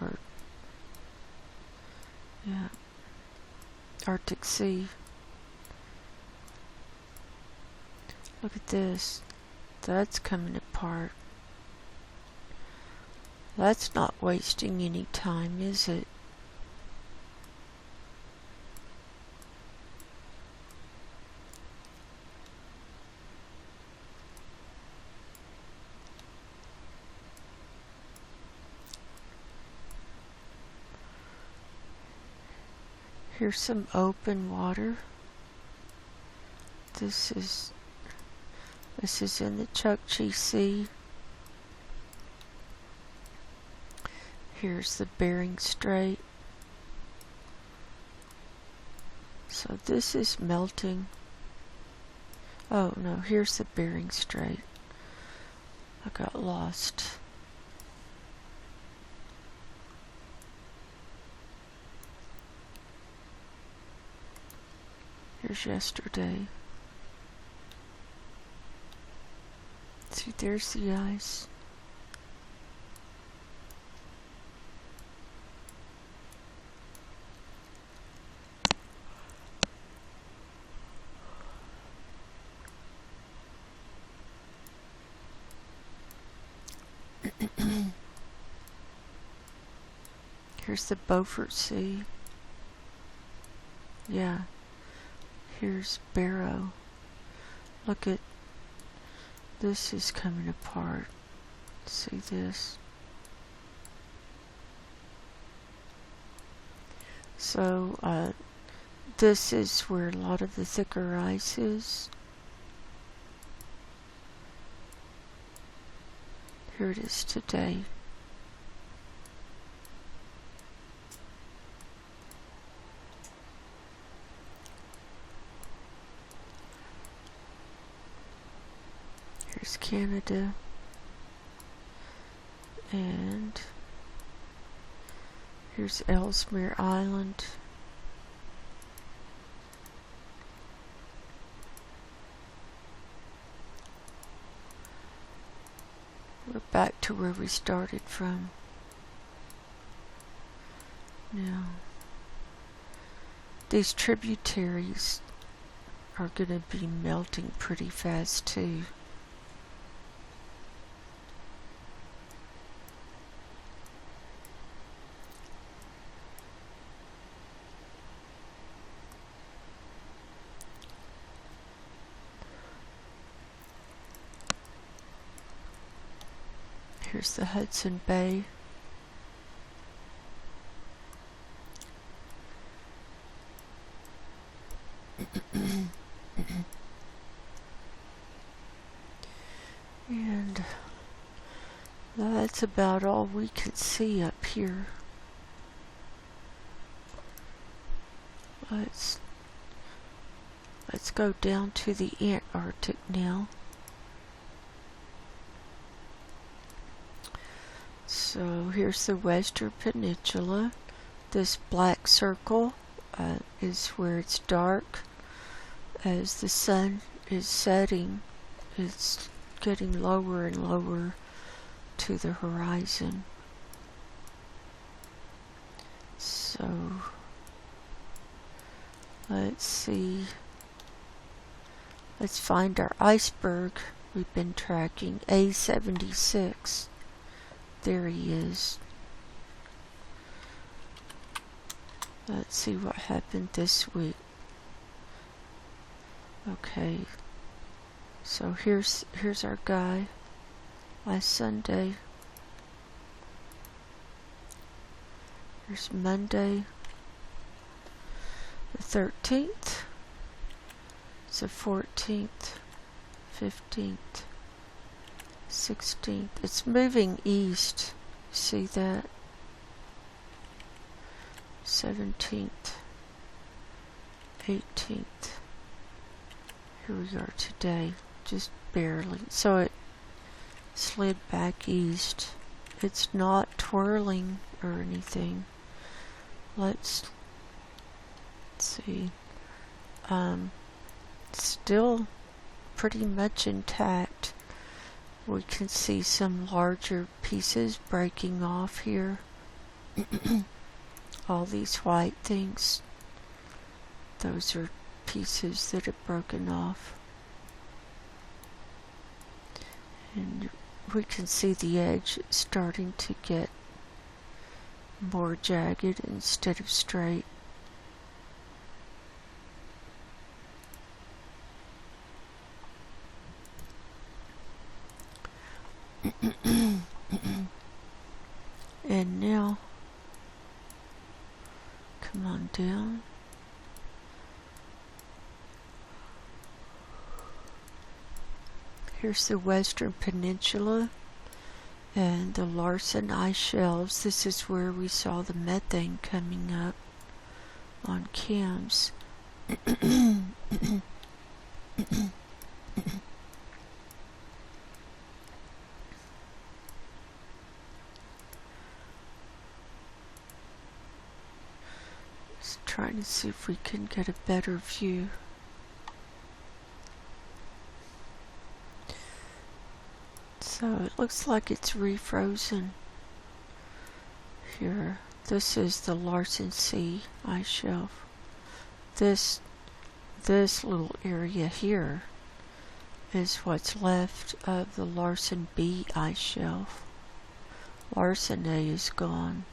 Or, yeah, Arctic Sea. Look at this. That's coming apart. That's not wasting any time, is it? Here's some open water. This is in the Chukchi Sea. Here's the Bering Strait. So this is melting. Oh no, here's the Bering Strait. I got lost. Here's yesterday. See, there's the ice. Here's the Beaufort Sea. Yeah. Here's Barrow. Look at this, is coming apart. See this? So this is where a lot of the thicker ice is. Here it is today. There's Canada. And here's Ellesmere Island. We're back to where we started from. Now, these tributaries are going to be melting pretty fast too. Here's the Hudson Bay. And that's about all we could see up here. Let's go down to the Antarctic now. So here's the Western Peninsula. This black circle is where it's dark. As the sun is setting, it's getting lower and lower to the horizon. So let's see. Let's find our iceberg we've been tracking, A76. There he is. Let's see what happened this week. Okay, so here's our guy. Last Sunday. Here's Monday, the 13th. It's the 14th, 15th, 16th. It's moving east. See that? 17th, 18th. Here we are today, just barely. So it slid back east. It's not twirling or anything. Let's see. Still pretty much intact. We can see some larger pieces breaking off here. All these white things, those are pieces that have broken off. And we can see the edge starting to get more jagged instead of straight. And now, come on down. Here's the Western Peninsula and the Larsen ice shelves. This is where we saw the methane coming up on CAMS. Just trying to see if we can get a better view. So it looks like it's refrozen here. This is the Larsen C ice shelf. This little area here is what's left of the Larsen B ice shelf. Larsen A is gone.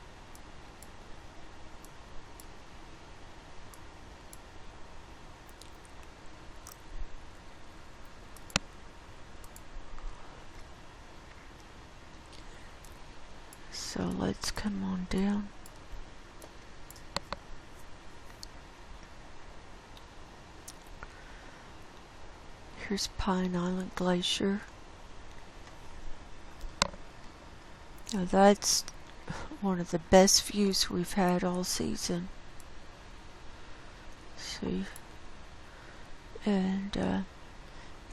So let's come on down. Here's Pine Island Glacier. Now that's one of the best views we've had all season. See? And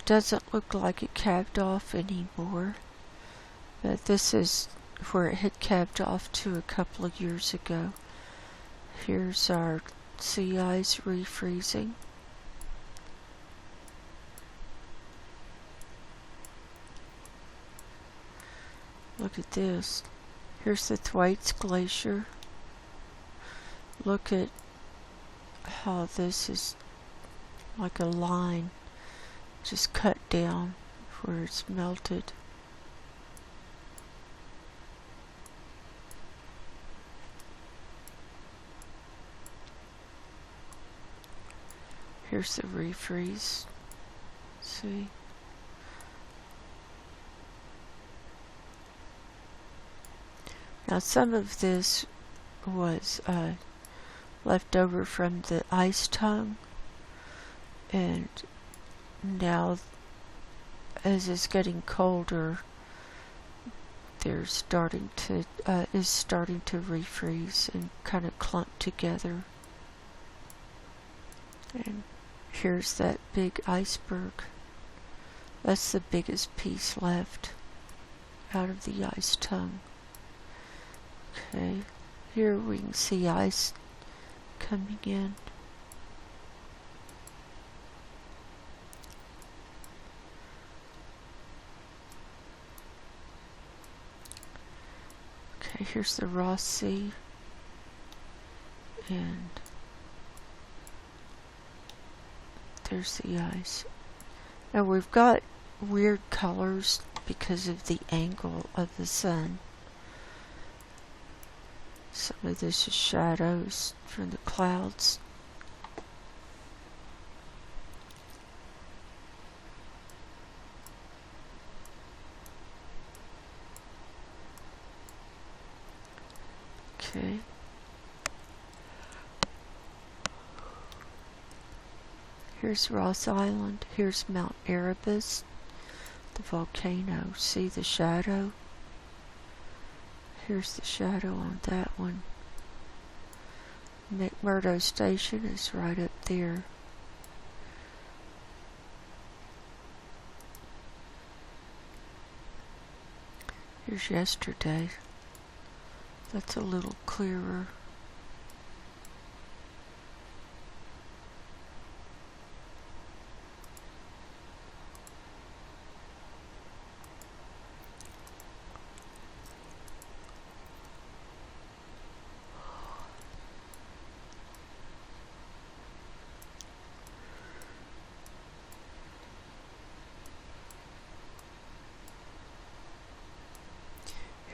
doesn't look like it calved off anymore, but this is where it had calved off to a couple of years ago. Here's our sea ice refreezing. Look at this. Here's the Thwaites Glacier. Look at how this is like a line just cut down where it's melted. Here's the refreeze. See? Now some of this was left over from the ice tongue, and now as it's getting colder, they're starting to refreeze and kind of clump together. And here's that big iceberg. That's the biggest piece left out of the ice tongue. Okay, here we can see ice coming in. Okay, here's the Ross Sea, and there's the ice. Now we've got weird colors because of the angle of the sun. Some of this is shadows from the clouds. Okay. Here's Ross Island. Here's Mount Erebus, the volcano. See the shadow? Here's the shadow on that one. McMurdo Station is right up there. Here's yesterday. That's a little clearer.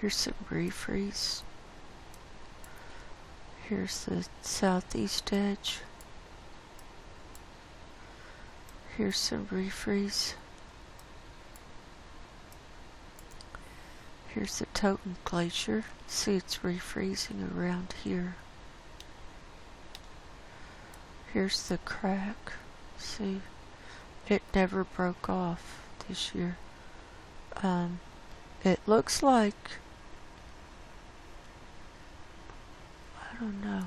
Here's some refreeze. Here's the southeast edge. Here's some refreeze. Here's the Totem Glacier. See, it's refreezing around here. Here's the crack. See, it never broke off this year. It looks like, I don't know.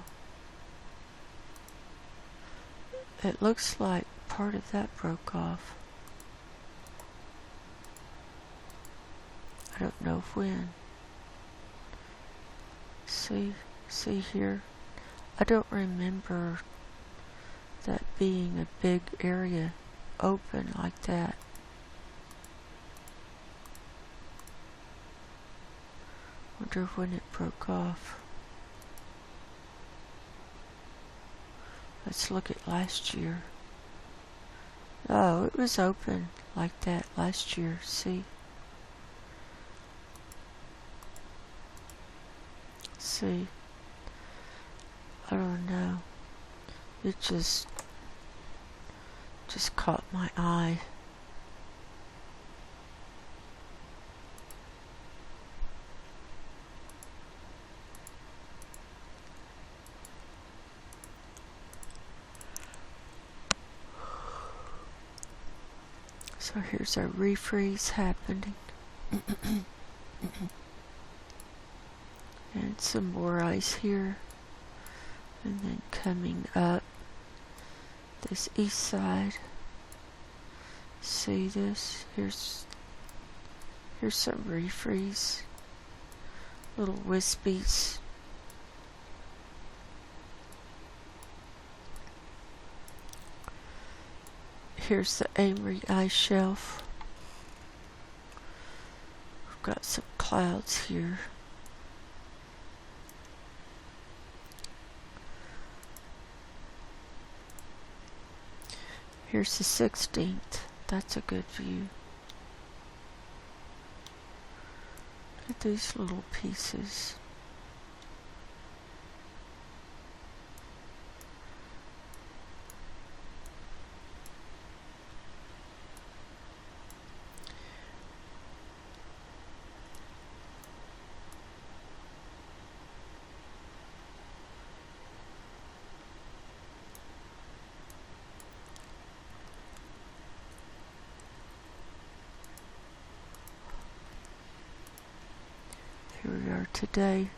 It looks like part of that broke off. I don't know when. See here? I don't remember that being a big area open like that. Wonder when it broke off. Let's look at last year. Oh, it was open like that last year, see? See? I don't know. It just caught my eye. So here's our refreeze happening. And some more ice here. And then coming up this east side. See this? Here's some refreeze. Little wispies. Here's the Amory ice shelf. We've got some clouds here. Here's the 16th. That's a good view. Look at these little pieces. Here we are today.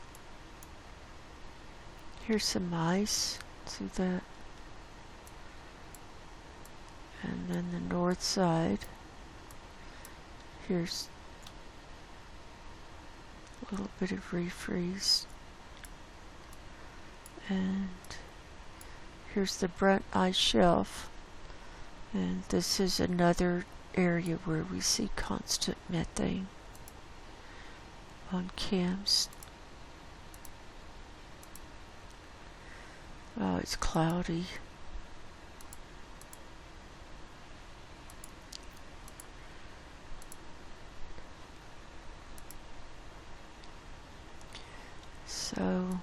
Here's some ice. See that? And then the north side. Here's a little bit of refreeze. And here's the Brent ice shelf. And this is another area where we see constant methane on CAMS. Oh, it's cloudy. So,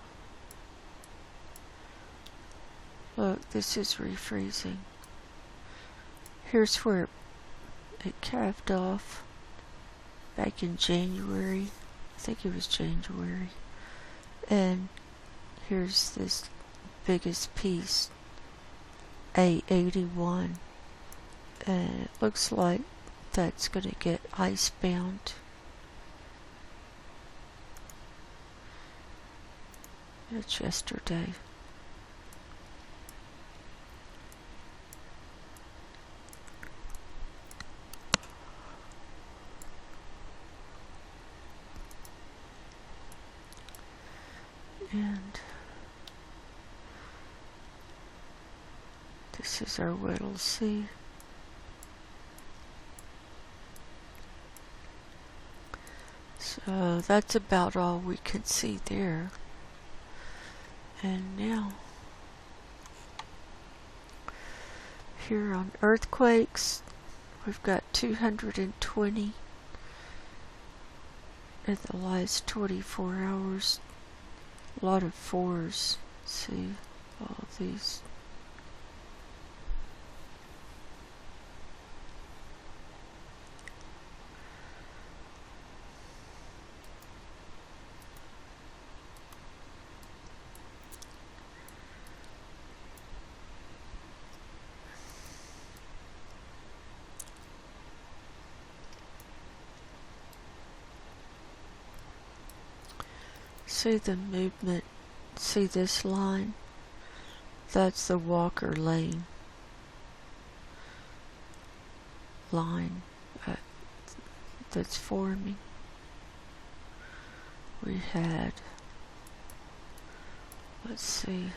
look, this is refreezing. Here's where it calved off back in January. I think it was January. And here's this biggest piece, A81. And it looks like that's going to get icebound. It's yesterday. And this is our Weddell Sea. So that's about all we can see there. And now, here on earthquakes, we've got 220 in the last 24 hours. A lot of 4s. See all these. See the movement, see this line? That's the Walker Lane line that's forming. We had, let's see,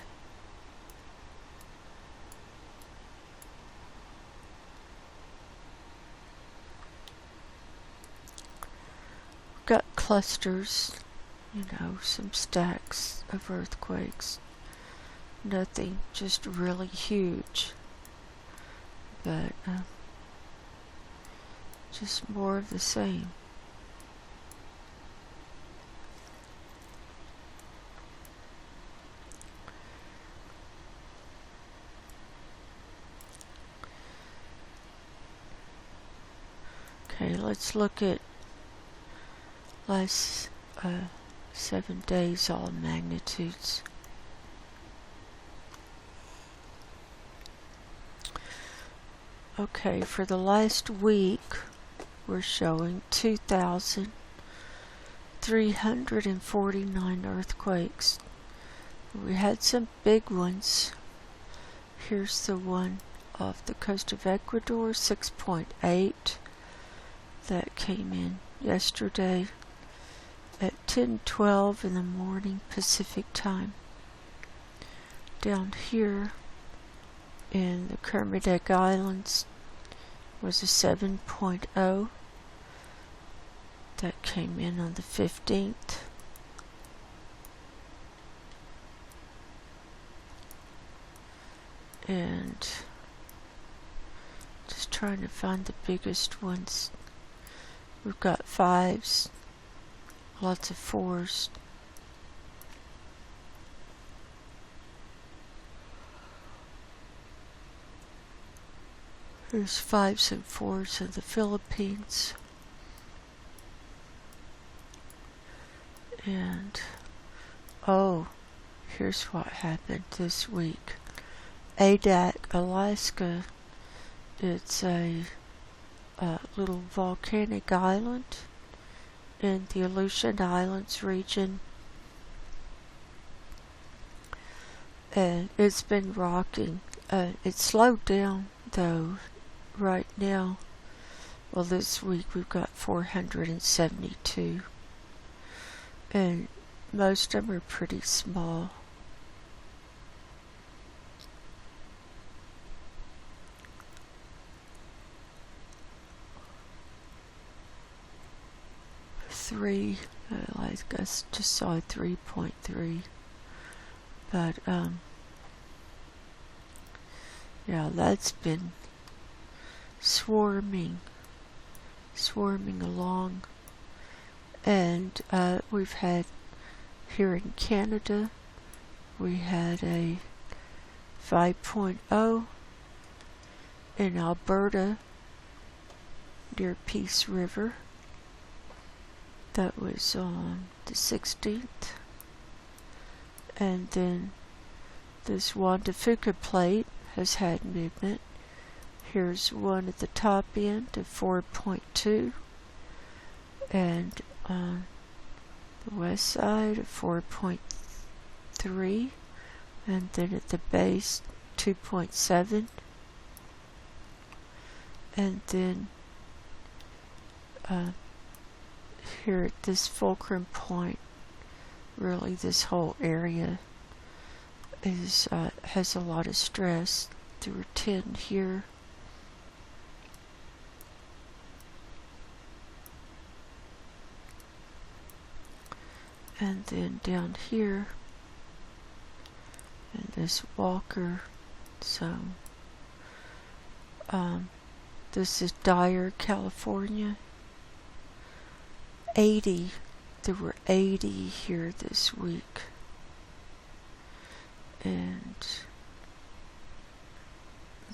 we've got clusters. You know, some stacks of earthquakes. Nothing just really huge, but just more of the same. Okay, let's look at last 7 days, all magnitudes. Okay, for the last week, we're showing 2,349 earthquakes. We had some big ones. Here's the one off the coast of Ecuador, 6.8. That came in yesterday at 10:12 in the morning Pacific time. Down here in the Kermadec Islands was a 7.0. That came in on the 15th. And just trying to find the biggest ones. We've got 5s, lots of 4s. There's 5s and 4s in the Philippines. And, oh, here's what happened this week. Adak, Alaska, it's a little volcanic island in the Aleutian Islands region. And it's been rocking. It's slowed down, though, right now. Well, this week we've got 472. And most of them are pretty small. I guess just saw 3.3. But, yeah, that's been swarming along. And we've had here in Canada, we had a 5.0 in Alberta near Peace River. That was on the 16th. And then this Juan de Fuca plate has had movement. Here's one at the top end of 4.2. And on the west side of 4.3, and then at the base 2.7, and then here at this fulcrum point, really this whole area is has a lot of stress. There were 10 here. And then down here in this Walker zone, this is Dyer, California. 80, there were 80 here this week. And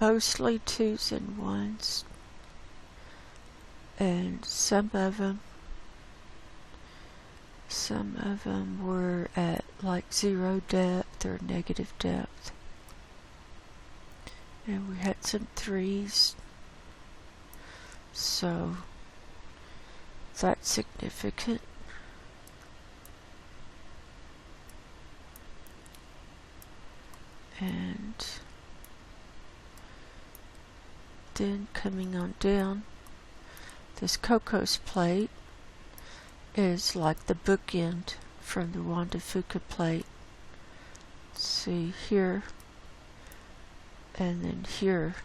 mostly 2s and 1s. And some of them were at like 0 depth or negative depth. And we had some 3s. So that's significant. And then coming on down, this Cocos plate is like the bookend from the Juan de Fuca plate. See here, and then here,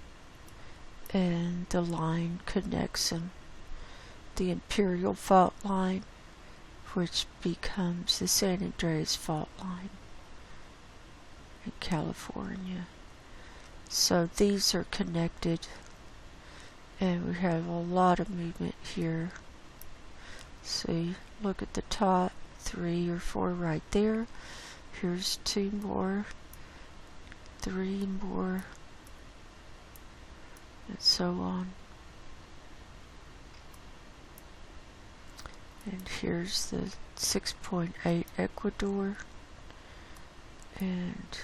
and the line connects them. The Imperial Fault Line, which becomes the San Andreas Fault Line in California. So these are connected, and we have a lot of movement here. See, look at the top, 3 or 4 right there. Here's 2 more, 3 more, and so on. And here's the 6.8 Ecuador, and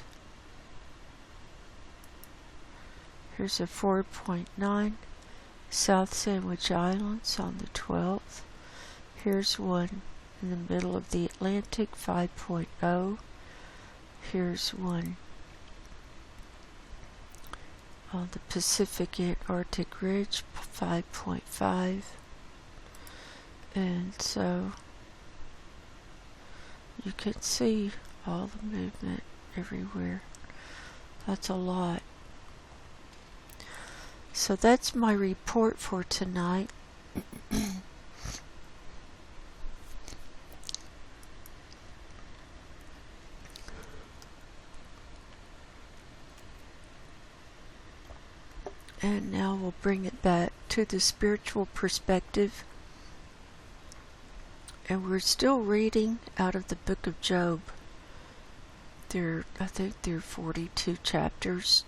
here's a 4.9 South Sandwich Islands on the 12th. Here's one in the middle of the Atlantic, 5.0. Here's one on the Pacific Antarctic Ridge, 5.5. And so you can see all the movement everywhere. That's a lot. So that's my report for tonight. And now we'll bring it back to the spiritual perspective. And we're still reading out of the book of Job. I think there are 42 chapters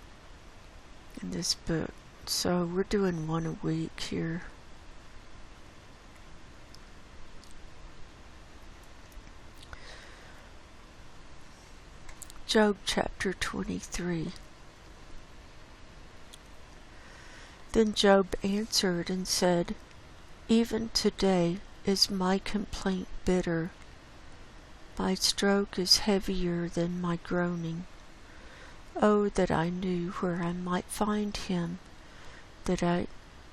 in this book. So we're doing one a week here. Job chapter 23. Then Job answered and said, "Even today is my complaint bitter. My stroke is heavier than my groaning. Oh, that I knew where I might find him, that I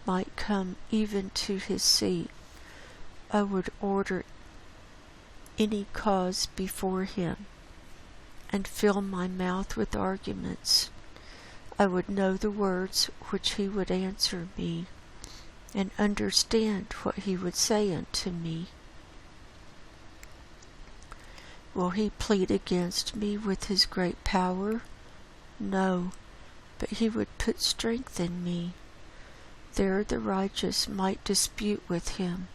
might come even to his seat. I would order any cause before him, and fill my mouth with arguments. I would know the words which he would answer me, and understand what he would say unto me. Will he plead against me with his great power? No, but he would put strength in me. There the righteous might dispute with him.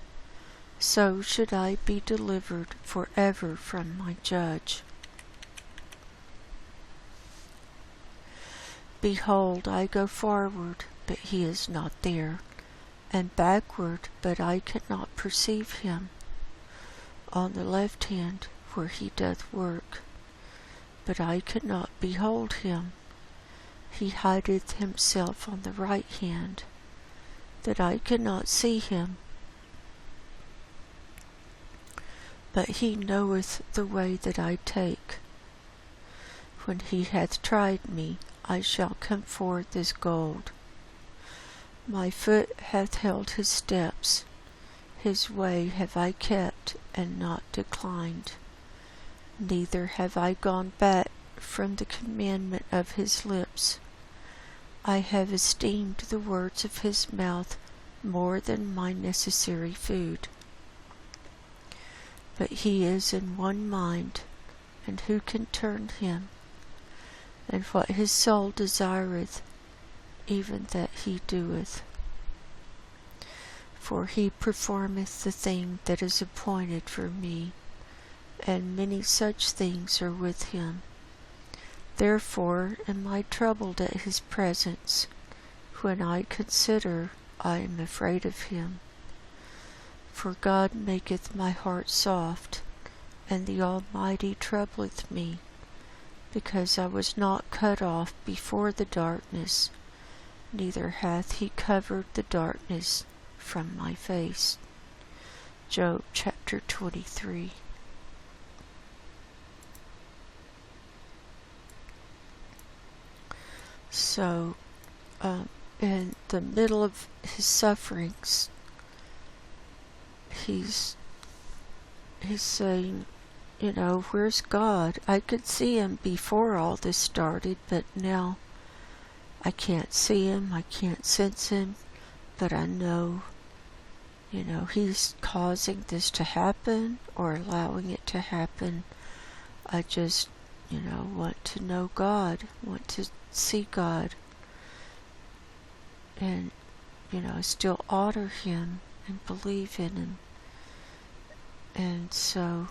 So should I be delivered forever from my judge. Behold, I go forward, but he is not there, and backward, but I cannot perceive him. On the left hand, where he doth work, but I cannot behold him. He hideth himself on the right hand, that I cannot see him. But he knoweth the way that I take. When he hath tried me, I shall come forth as gold. My foot hath held his steps. His way have I kept, and not declined. Neither have I gone back from the commandment of his lips. I have esteemed the words of his mouth more than my necessary food. But he is in one mind, and who can turn him? And what his soul desireth, even that he doeth. For he performeth the thing that is appointed for me, and many such things are with him. Therefore am I troubled at his presence. When I consider, I am afraid of him. For God maketh my heart soft, and the Almighty troubleth me, because I was not cut off before the darkness, neither hath he covered the darkness from my face. Job chapter 23. So, in the middle of his sufferings, he's saying, where's God? I could see him before all this started, but now I can't see him, I can't sense him, but I know, he's causing this to happen or allowing it to happen. I just, want to know God, want to see God, and, still honor him and believe in him. And so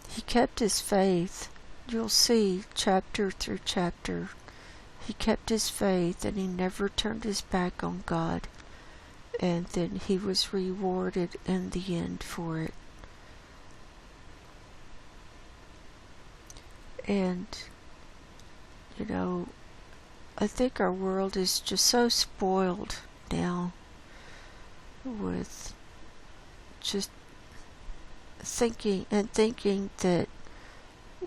he kept his faith. You'll see chapter through chapter. He kept his faith and he never turned his back on God. And then he was rewarded in the end for it. And, I think our world is just so spoiled now with just thinking that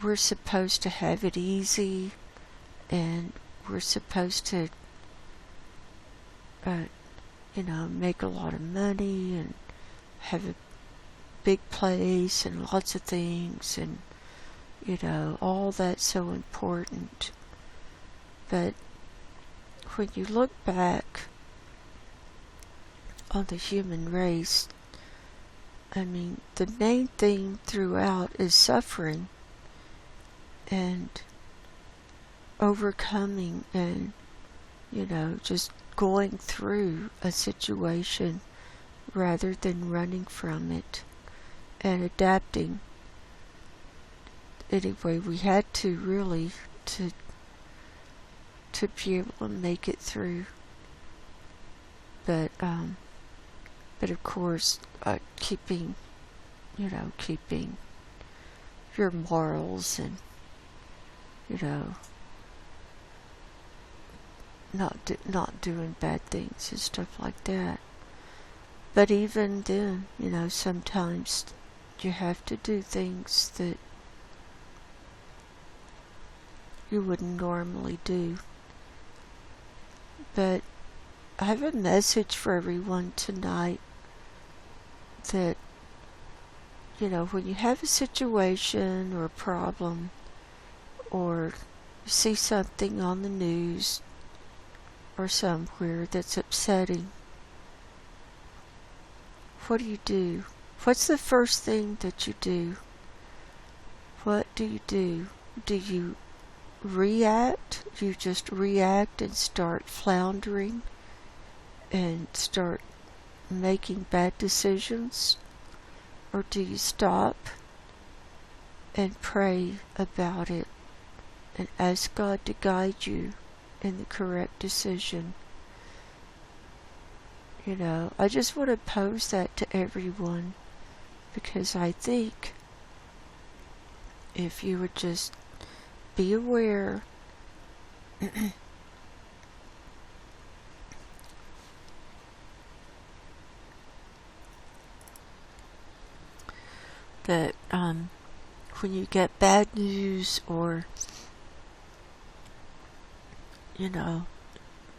we're supposed to have it easy and we're supposed to, make a lot of money and have a big place and lots of things, and, all that's so important. But when you look back on the human race, I mean, the main theme throughout is suffering and overcoming and, just going through a situation rather than running from it and adapting. Anyway, we had to really to be able to make it through. But of course, keeping your morals and, not doing bad things and stuff like that. But even then, sometimes you have to do things that you wouldn't normally do. But I have a message for everyone tonight that, when you have a situation or a problem, or you see something on the news or somewhere that's upsetting, what do? What's the first thing that you do? What do you do? Do you react? You just react and start floundering and start making bad decisions? Or do you stop and pray about it and ask God to guide you in the correct decision? I just want to pose that to everyone, because I think if you would just be aware that when you get bad news or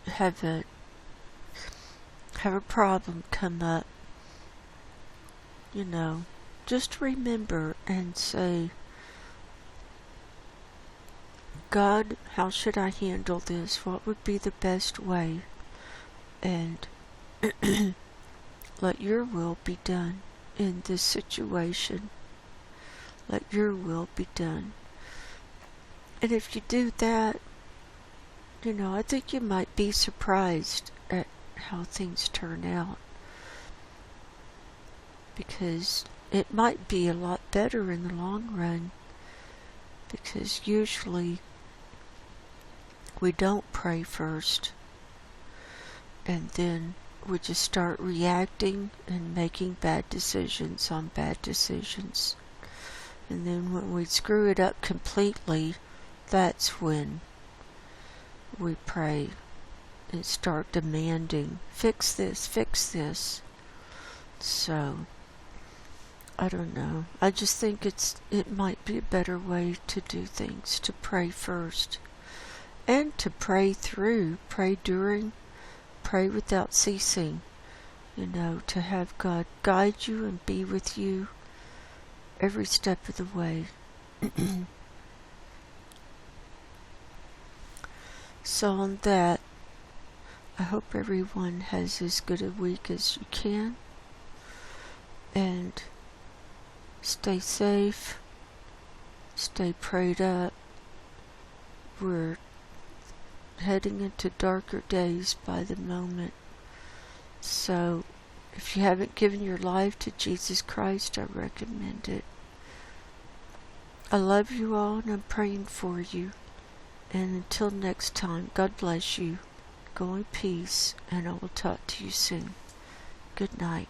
have a problem come up, just remember and say, God, how should I handle this? What would be the best way? And let your will be done in this situation. Let your will be done. And if you do that, I think you might be surprised at how things turn out, because it might be a lot better in the long run, because usually we don't pray first, and then we just start reacting and making bad decisions on bad decisions. And then when we screw it up completely, that's when we pray and start demanding, fix this, fix this. So, I don't know. I just think it might be a better way to do things, to pray first. And to pray through, pray during, pray without ceasing. To have God guide you and be with you every step of the way. So on that, I hope everyone has as good a week as you can. And stay safe. Stay prayed up. We're heading into darker days by the moment. So, if you haven't given your life to Jesus Christ, I recommend it. I love you all and I'm praying for you. And until next time, God bless you. Go in peace, and I will talk to you soon. Good night.